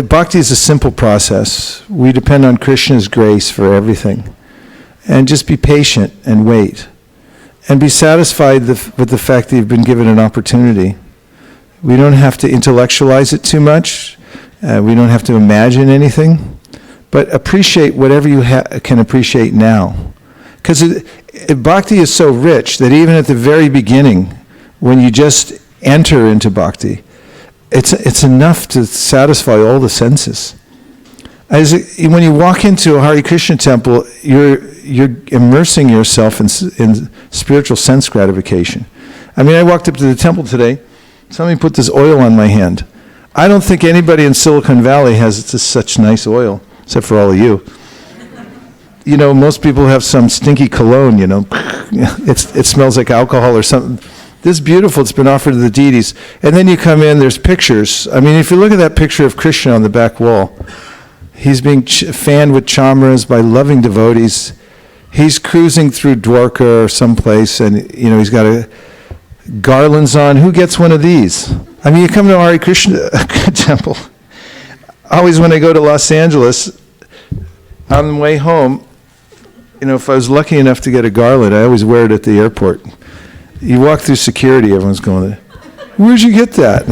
bhakti is a simple process. We depend on Krishna's grace for everything. And just be patient and wait. And be satisfied with the fact that you've been given an opportunity. We don't have to intellectualize it too much. We don't have to imagine anything. But appreciate whatever you can appreciate now. Because bhakti is so rich that even at the very beginning, when you just enter into bhakti, it's enough to satisfy all the senses. When you walk into a Hare Krishna temple, you're immersing yourself in spiritual sense gratification. I walked up to the temple today. Somebody put this oil on my hand. I don't think anybody in Silicon Valley has such nice oil, except for all of you. Most people have some stinky cologne, it smells like alcohol or something. This is beautiful. It's been offered to the deities. And then you come in, there's pictures. If you look at that picture of Krishna on the back wall, he's being fanned with chamras by loving devotees. He's cruising through Dwarka or someplace, and he's got garlands on. Who gets one of these? You come to Hare Krishna temple. Always when I go to Los Angeles, on the way home, if I was lucky enough to get a garland, I always wear it at the airport. You walk through security, everyone's going, where'd you get that?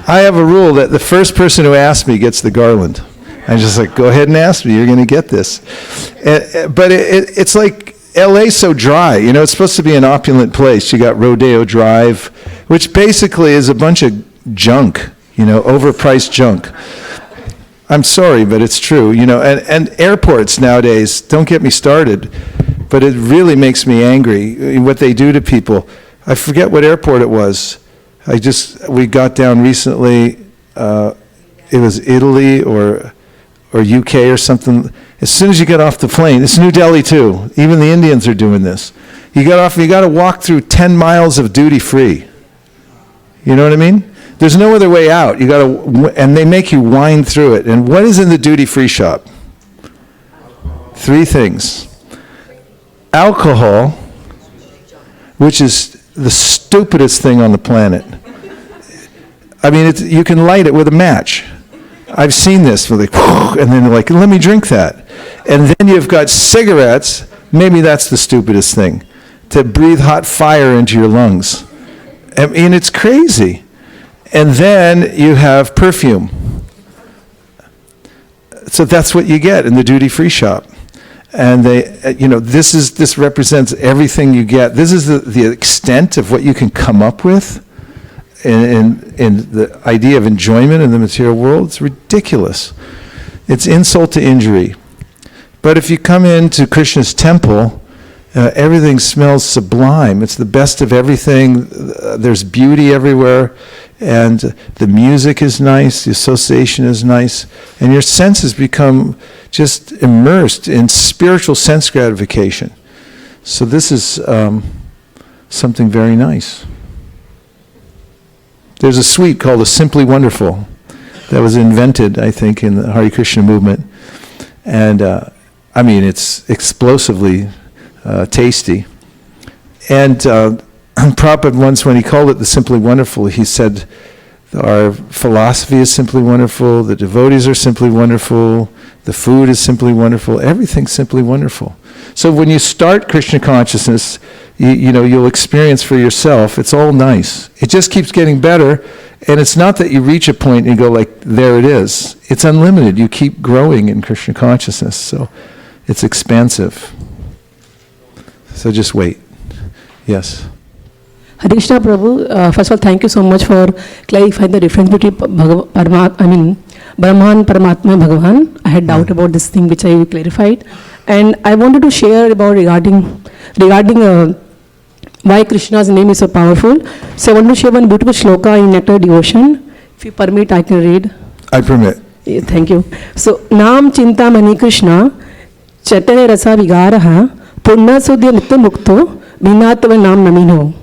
I have a rule that the first person who asks me gets the garland. I'm just like, go ahead and ask me, you're going to get this. But it's like, LA's so dry, it's supposed to be an opulent place. You got Rodeo Drive, which basically is a bunch of junk, overpriced junk. I'm sorry, but it's true, and airports nowadays, don't get me started, but it really makes me angry, what they do to people. I forget what airport it was. We got down recently, it was Italy or UK or something. As soon as you get off the plane, it's New Delhi too, even the Indians are doing this. You get off, you got to walk through 10 miles of duty free. You know what I mean? There's no other way out. And they make you wind through it. And what is in the duty free shop? 3 things. Alcohol, which is the stupidest thing on the planet. You can light it with a match. I've seen this, and then they're like, let me drink that. And then you've got cigarettes, maybe that's the stupidest thing, to breathe hot fire into your lungs. It's crazy. And then you have perfume. So that's what you get in the duty-free shop. And this represents everything you get. This is the extent of what you can come up with in the idea of enjoyment in the material world. It's ridiculous. It's insult to injury. But if you come into Krishna's temple, everything smells sublime. It's the best of everything. There's beauty everywhere. And the music is nice, the association is nice, and your senses become just immersed in spiritual sense gratification. So this is something very nice. There's a sweet called a Simply Wonderful that was invented, I think, in the Hare Krishna movement. And it's explosively tasty. And Prabhupada once, when he called it the Simply Wonderful, he said, Our philosophy is simply wonderful. The devotees are simply wonderful. The food is simply wonderful. Everything's simply wonderful. So when you start Krishna consciousness, you'll experience for yourself, it's all nice. It just keeps getting better, and it's not that you reach a point and you go like, there it is. It's unlimited. You keep growing in Krishna consciousness, so it's expansive. So just wait. Yes? Hare Krishna Prabhu, first of all, thank you so much for clarifying the difference between Brahman, Paramatma, and Bhagavan. I had doubt about this thing which I clarified. And I wanted to share about regarding why Krishna's name is so powerful. So I want to share one beautiful shloka in Nectar Devotion. If you permit, I can read. I permit. Yeah, thank you. So, Nam Chinta Mani Krishna, Chaitanya Rasa Vigaraha, Punna Sudhya Nitya Mukto, Vinatva Nam Namino.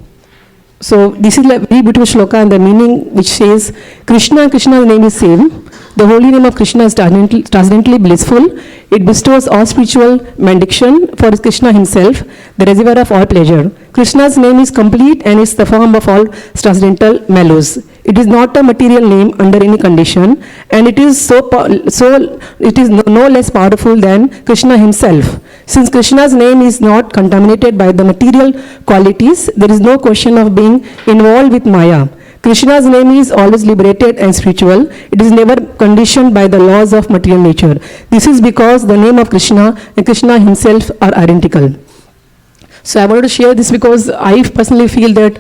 So, this is a very beautiful shloka, and the meaning which says, Krishna's name is same. The holy name of Krishna is transcendently blissful. It bestows all spiritual benediction for Krishna himself, the reservoir of all pleasure. Krishna's name is complete and is the form of all transcendental mellows. It is not a material name under any condition, and it is no less powerful than Krishna himself. Since Krishna's name is not contaminated by the material qualities, there is no question of being involved with Maya. Krishna's name is always liberated and spiritual. It is never conditioned by the laws of material nature. This is because the name of Krishna and Krishna himself are identical. So I wanted to share this because I personally feel that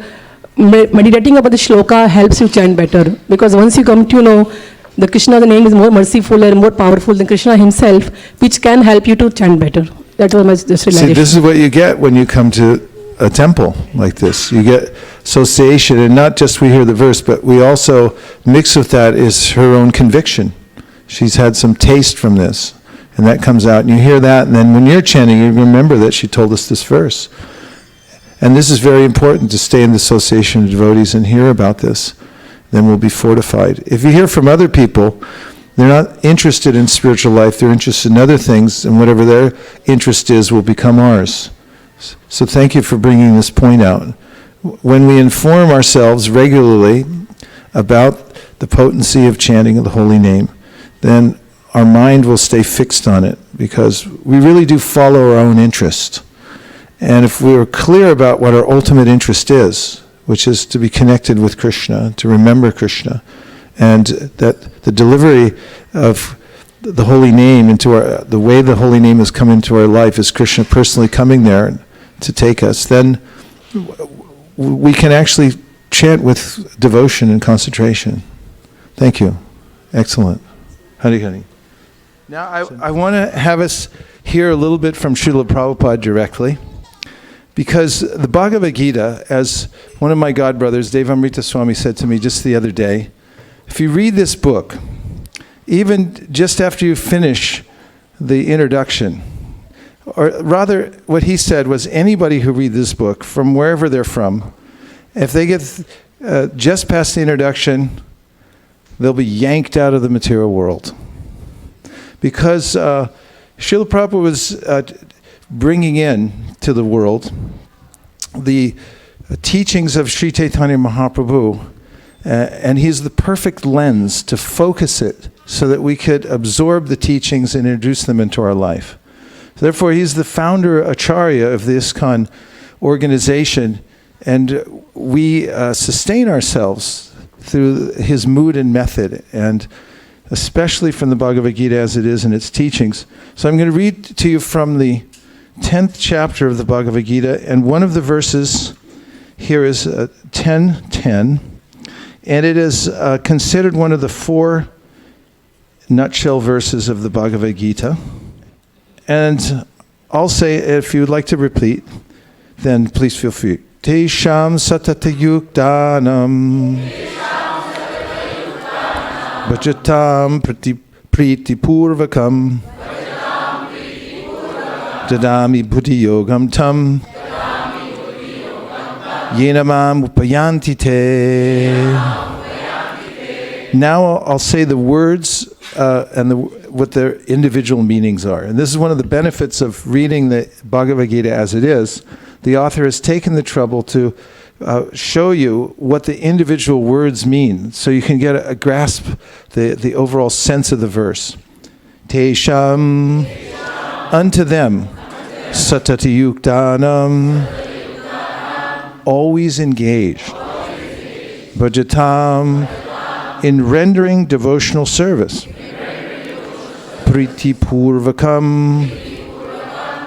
meditating about the shloka helps you chant better. Because once you come to know that Krishna's name is more merciful and more powerful than Krishna himself, which can help you to chant better. That was my just realization. See, this is what you get when you come to a temple like this. You get association, and not just we hear the verse, but we also mix with that is her own conviction. She's had some taste from this, and that comes out, and you hear that, and then when you're chanting, you remember that she told us this verse. And this is very important, to stay in the association of devotees and hear about this. Then we'll be fortified. If you hear from other people, they're not interested in spiritual life, they're interested in other things, and whatever their interest is will become ours. So thank you for bringing this point out. When we inform ourselves regularly about the potency of chanting of the holy name, then our mind will stay fixed on it, because we really do follow our own interest. And if we are clear about what our ultimate interest is, which is to be connected with Krishna, to remember Krishna, and that the delivery of the holy name into the way the holy name has come into our life is Krishna personally coming there to take us, then we can actually chant with devotion and concentration. Thank you. Excellent. Hari Hari. Now I want to have us hear a little bit from Srila Prabhupada directly, because the Bhagavad-Gita, as one of my godbrothers, Devamrita Swami, said to me just the other day, if you read this book, even just after you finish the introduction, or rather what he said was anybody who read this book, from wherever they're from, if they get just past the introduction, they'll be yanked out of the material world. Because Srila Prabhupada was bringing in to the world the teachings of Sri Chaitanya Mahaprabhu, and he's the perfect lens to focus it so that we could absorb the teachings and introduce them into our life. Therefore, he's the founder Acharya of the ISKCON organization, and we sustain ourselves through his mood and method, and especially from the Bhagavad-Gita as it is in its teachings. So I'm going to read to you from the 10th chapter of the Bhagavad-Gita, and one of the verses here is 10:10, and it is considered one of the 4 nutshell verses of the Bhagavad-Gita. And I'll say, if you would like to repeat, then please feel free. Tesham satatayuktanam bhajatam pritipurvakam dadami buddhi yogam tam yenamam upayanti te. Now I'll say the words and what their individual meanings are. And this is one of the benefits of reading the Bhagavad Gita as it is. The author has taken the trouble to show you what the individual words mean, so you can get a grasp the overall sense of the verse. Tesham, unto them, satati yuktanam, always engaged. Bhajatam, in rendering devotional service. Priti purvakam,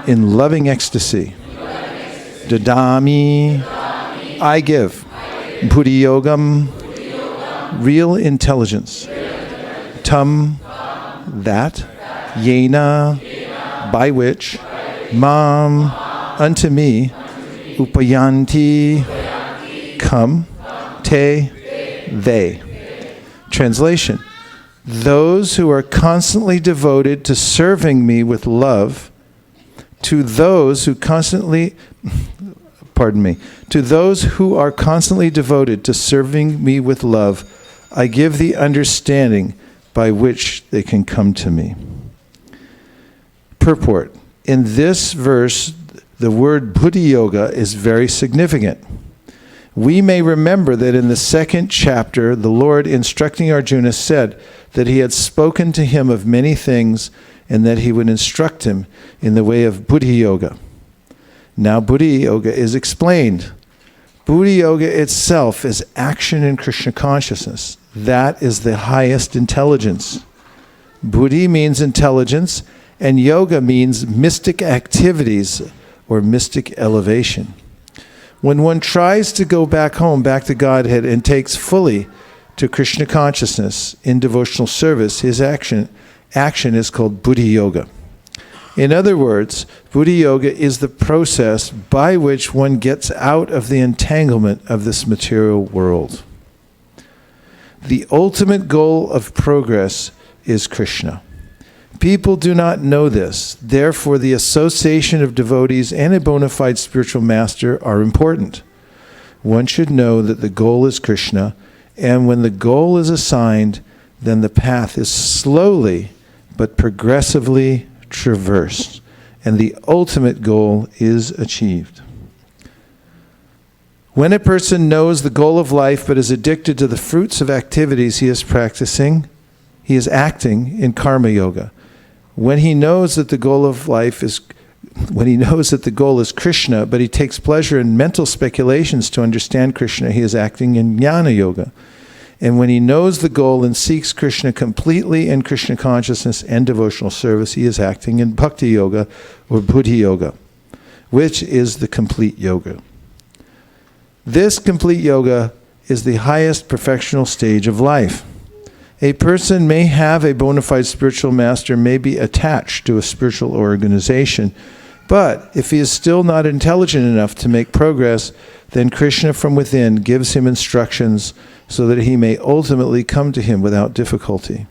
in loving ecstasy. Dadami, I give. Buddhi yogam, real intelligence. Tam, that. Yena, by which. Mam, unto me. Upayanti, come. Te, they. Translation: those who are constantly devoted to serving me with love, to those who are constantly devoted to serving me with love, I give the understanding by which they can come to me. Purport: in this verse, the word Buddhi Yoga is very significant. We may remember that in the second chapter, the Lord, instructing Arjuna, said that he had spoken to him of many things and that he would instruct him in the way of Buddhi Yoga. Now Buddhi Yoga is explained. Buddhi Yoga itself is action in Krishna consciousness. That is the highest intelligence. Buddhi means intelligence, and yoga means mystic activities or mystic elevation. When one tries to go back home, back to Godhead, and takes fully to Krishna consciousness in devotional service, his action is called Buddhi Yoga. In other words, Buddhi Yoga is the process by which one gets out of the entanglement of this material world. The ultimate goal of progress is Krishna. People do not know this. Therefore, the association of devotees and a bona fide spiritual master are important. One should know that the goal is Krishna, and when the goal is assigned, then the path is slowly but progressively traversed, and the ultimate goal is achieved. When a person knows the goal of life but is addicted to the fruits of activities he is practicing, he is acting in karma yoga. When he knows that the goal of life is Krishna, but he takes pleasure in mental speculations to understand Krishna, he is acting in jnana yoga. And when he knows the goal and seeks Krishna completely in Krishna consciousness and devotional service, he is acting in bhakti yoga or buddhi yoga, which is the complete yoga. This complete yoga is the highest perfectional stage of life. A person may have a bona fide spiritual master, may be attached to a spiritual organization, but if he is still not intelligent enough to make progress, then Krishna from within gives him instructions so that he may ultimately come to him without difficulty.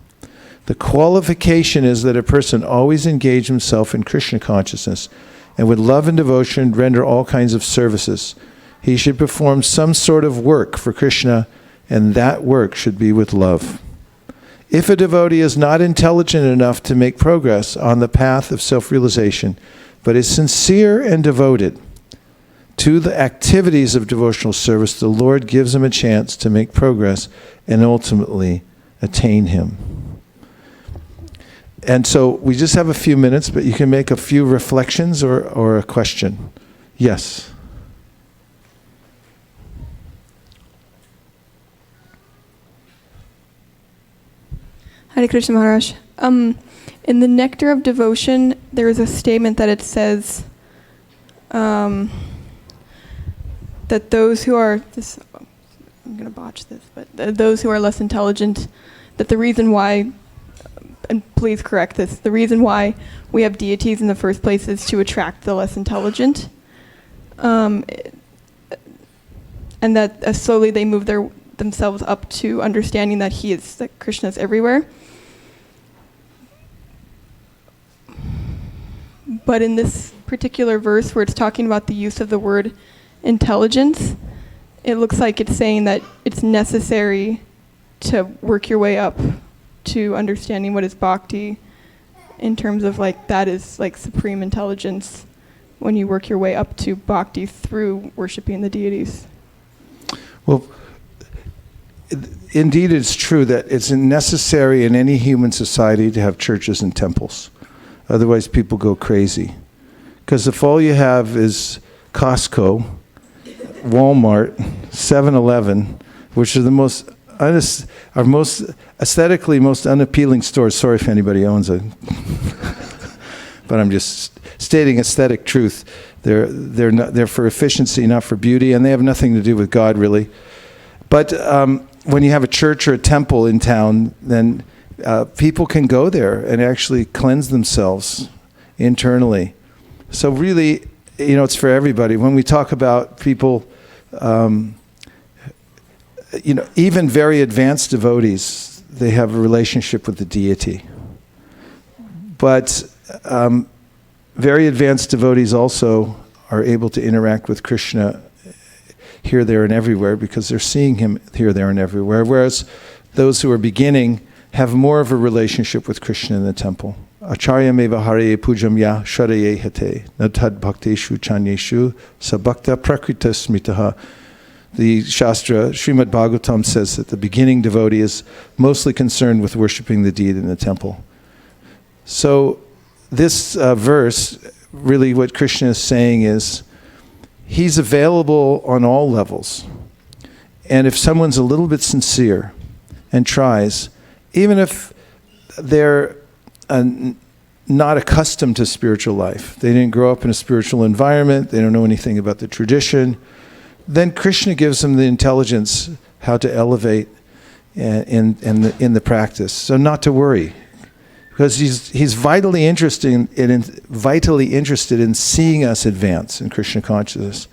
The qualification is that a person always engage himself in Krishna consciousness and with love and devotion render all kinds of services. He should perform some sort of work for Krishna, and that work should be with love. If a devotee is not intelligent enough to make progress on the path of self-realization, but is sincere and devoted to the activities of devotional service, the Lord gives him a chance to make progress and ultimately attain him. And so we just have a few minutes, but you can make a few reflections or a question. Yes? Hare Krishna Maharaj. In the Nectar of Devotion, there is a statement that it says that those who are, I'm going to botch this, but those who are less intelligent, that the reason why, and please correct this, the reason why we have deities in the first place is to attract the less intelligent, and that slowly they move themselves up to understanding that that Krishna is everywhere. But in this particular verse where it's talking about the use of the word intelligence, it looks like it's saying that it's necessary to work your way up to understanding what is bhakti, in terms of that is supreme intelligence when you work your way up to bhakti through worshiping the deities. Well, indeed it's true that it's necessary in any human society to have churches and temples. Otherwise people go crazy. Because if all you have is Costco, Walmart, 7-Eleven, which are the most aesthetically most unappealing stores. Sorry if anybody owns it, but I'm just stating aesthetic truth. They're for efficiency, not for beauty, and they have nothing to do with God really. But when you have a church or a temple in town, then people can go there and actually cleanse themselves internally. So really, it's for everybody. When we talk about people, even very advanced devotees, they have a relationship with the deity. But very advanced devotees also are able to interact with Krishna here, there, and everywhere because they're seeing him here, there, and everywhere. Whereas those who are beginning have more of a relationship with Krishna in the temple. Acharya meva hare pujam ya sharaye hate natad bhakteshu chanyeshu sabhakta prakrita smitaha. The Shastra, Srimad Bhagavatam, says that the beginning devotee is mostly concerned with worshiping the deity in the temple. So this verse, really what Krishna is saying is, he's available on all levels. And if someone's a little bit sincere and tries, even if they're not accustomed to spiritual life, they didn't grow up in a spiritual environment, they don't know anything about the tradition, then Krishna gives them the intelligence how to elevate in the practice. So not to worry, because he's vitally interested in seeing us advance in Krishna consciousness.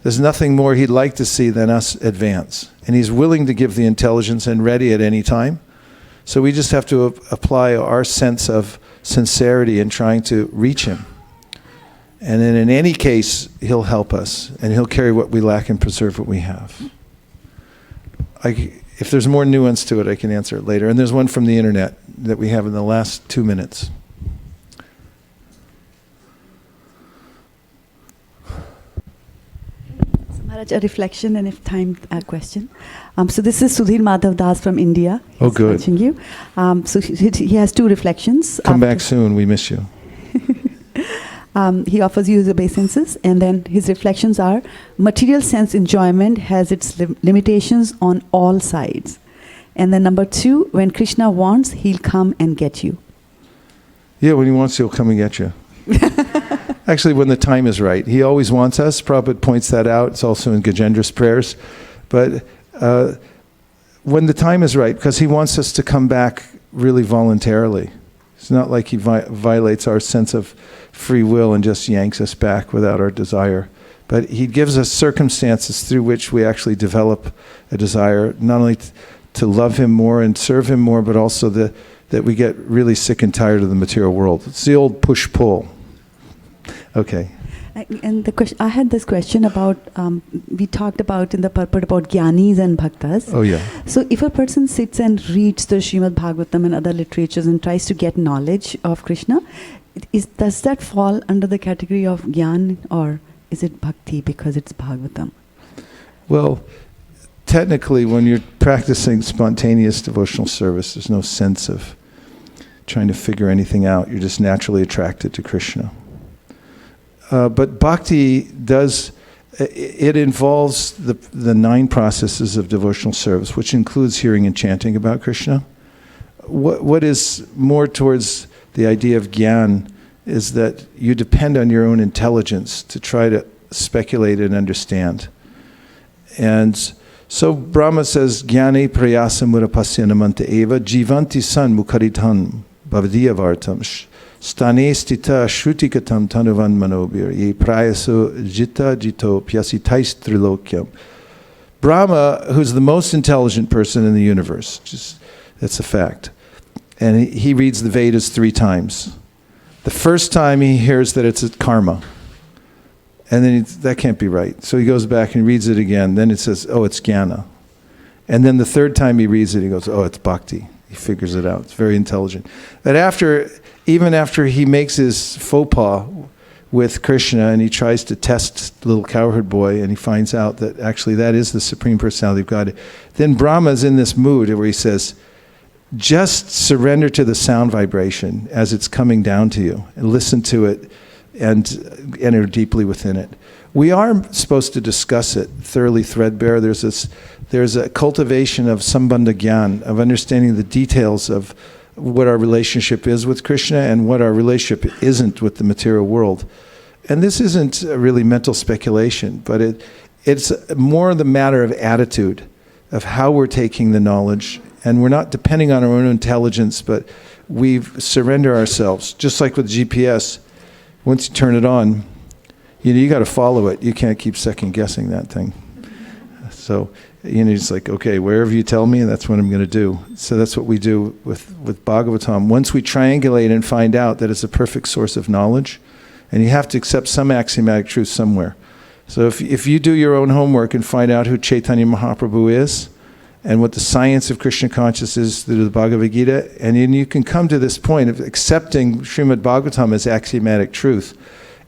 There's nothing more he'd like to see than us advance, and he's willing to give the intelligence and ready at any time. So we just have to apply our sense of sincerity in trying to reach him. And then in any case, he'll help us, and he'll carry what we lack and preserve what we have. If there's more nuance to it, I can answer it later. And there's one from the internet that we have in the last 2 minutes. So Maharaj, a reflection and if time, a question. So this is Sudhir Madhav Das from India. Oh, good. Watching you. So he has 2 reflections. Come back soon. We miss you. He offers you his obeisances, and then his reflections are, material sense enjoyment has its limitations on all sides. And then number 2, when Krishna wants, he'll come and get you. Yeah, when he wants, he'll come and get you. Actually, when the time is right. He always wants us. Prabhupada points that out. It's also in Gajendra's prayers. But when the time is right, because he wants us to come back really voluntarily. It's not like he violates our sense of free will and just yanks us back without our desire. But he gives us circumstances through which we actually develop a desire, not only to love him more and serve him more, but also that we get really sick and tired of the material world. It's the old push-pull. Okay. And the question, I had this question about, we talked about in the purport about Gyanis and Bhaktas. Oh yeah. So if a person sits and reads the Srimad Bhagavatam and other literatures and tries to get knowledge of Krishna, does that fall under the category of Gyan, or is it Bhakti because it's Bhagavatam? Well, technically when you're practicing spontaneous devotional service, there's no sense of trying to figure anything out. You're just naturally attracted to Krishna. But bhakti it involves the 9 processes of devotional service, which includes hearing and chanting about Krishna. What is more towards the idea of gyan is that you depend on your own intelligence to try to speculate and understand. And so Brahma says, Jnane prayasa murapasyanamanta eva jivanti san mukharidhan bhavadiyavartam stane stita shrutikatam tanuvan manobir ye prayaso jita jito pyasitais trilokyam. Brahma, who's the most intelligent person in the universe, that's a fact. And he reads the Vedas 3 times. The first time he hears that it's a karma. And then that can't be right. So he goes back and reads it again. Then it says, oh, it's jnana. And then the 3rd time he reads it, he goes, oh, it's bhakti. He figures it out. It's very intelligent. But even after he makes his faux pas with Krishna, and he tries to test the little cowherd boy, and he finds out that actually that is the Supreme Personality of God. Then Brahma's in this mood where he says, just surrender to the sound vibration as it's coming down to you, and listen to it and enter deeply within it. We are supposed to discuss it thoroughly, threadbare. There's a cultivation of sambandha gyan, of understanding the details of what our relationship is with Krishna and what our relationship isn't with the material world. And this isn't really mental speculation, but it's more the matter of attitude, of how we're taking the knowledge. And we're not depending on our own intelligence, but we surrender ourselves. Just like with GPS, once you turn it on, you got to follow it. You can't keep second guessing that thing. So, it's like, okay, wherever you tell me, that's what I'm going to do. So that's what we do with Bhagavatam. Once we triangulate and find out that it's a perfect source of knowledge, and you have to accept some axiomatic truth somewhere. So if you do your own homework and find out who Chaitanya Mahaprabhu is, and what the science of Krishna consciousness is through the Bhagavad-Gita, and then you can come to this point of accepting Srimad Bhagavatam as axiomatic truth,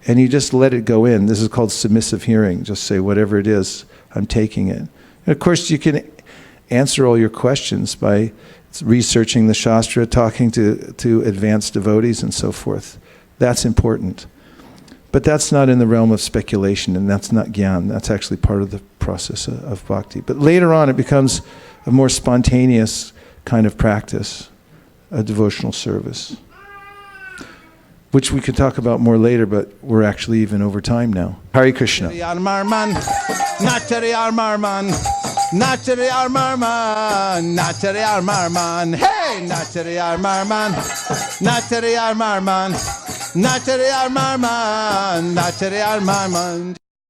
and you just let it go in. This is called submissive hearing. Just say, whatever it is, I'm taking it. And of course, you can answer all your questions by researching the Shastra, talking to advanced devotees and so forth. That's important. But that's not in the realm of speculation, and that's not gyan. That's actually part of the process of bhakti. But later on, it becomes a more spontaneous kind of practice, a devotional service, which we could talk about more later, but we're actually even over time now. Hare Krishna. Nachari Armarman.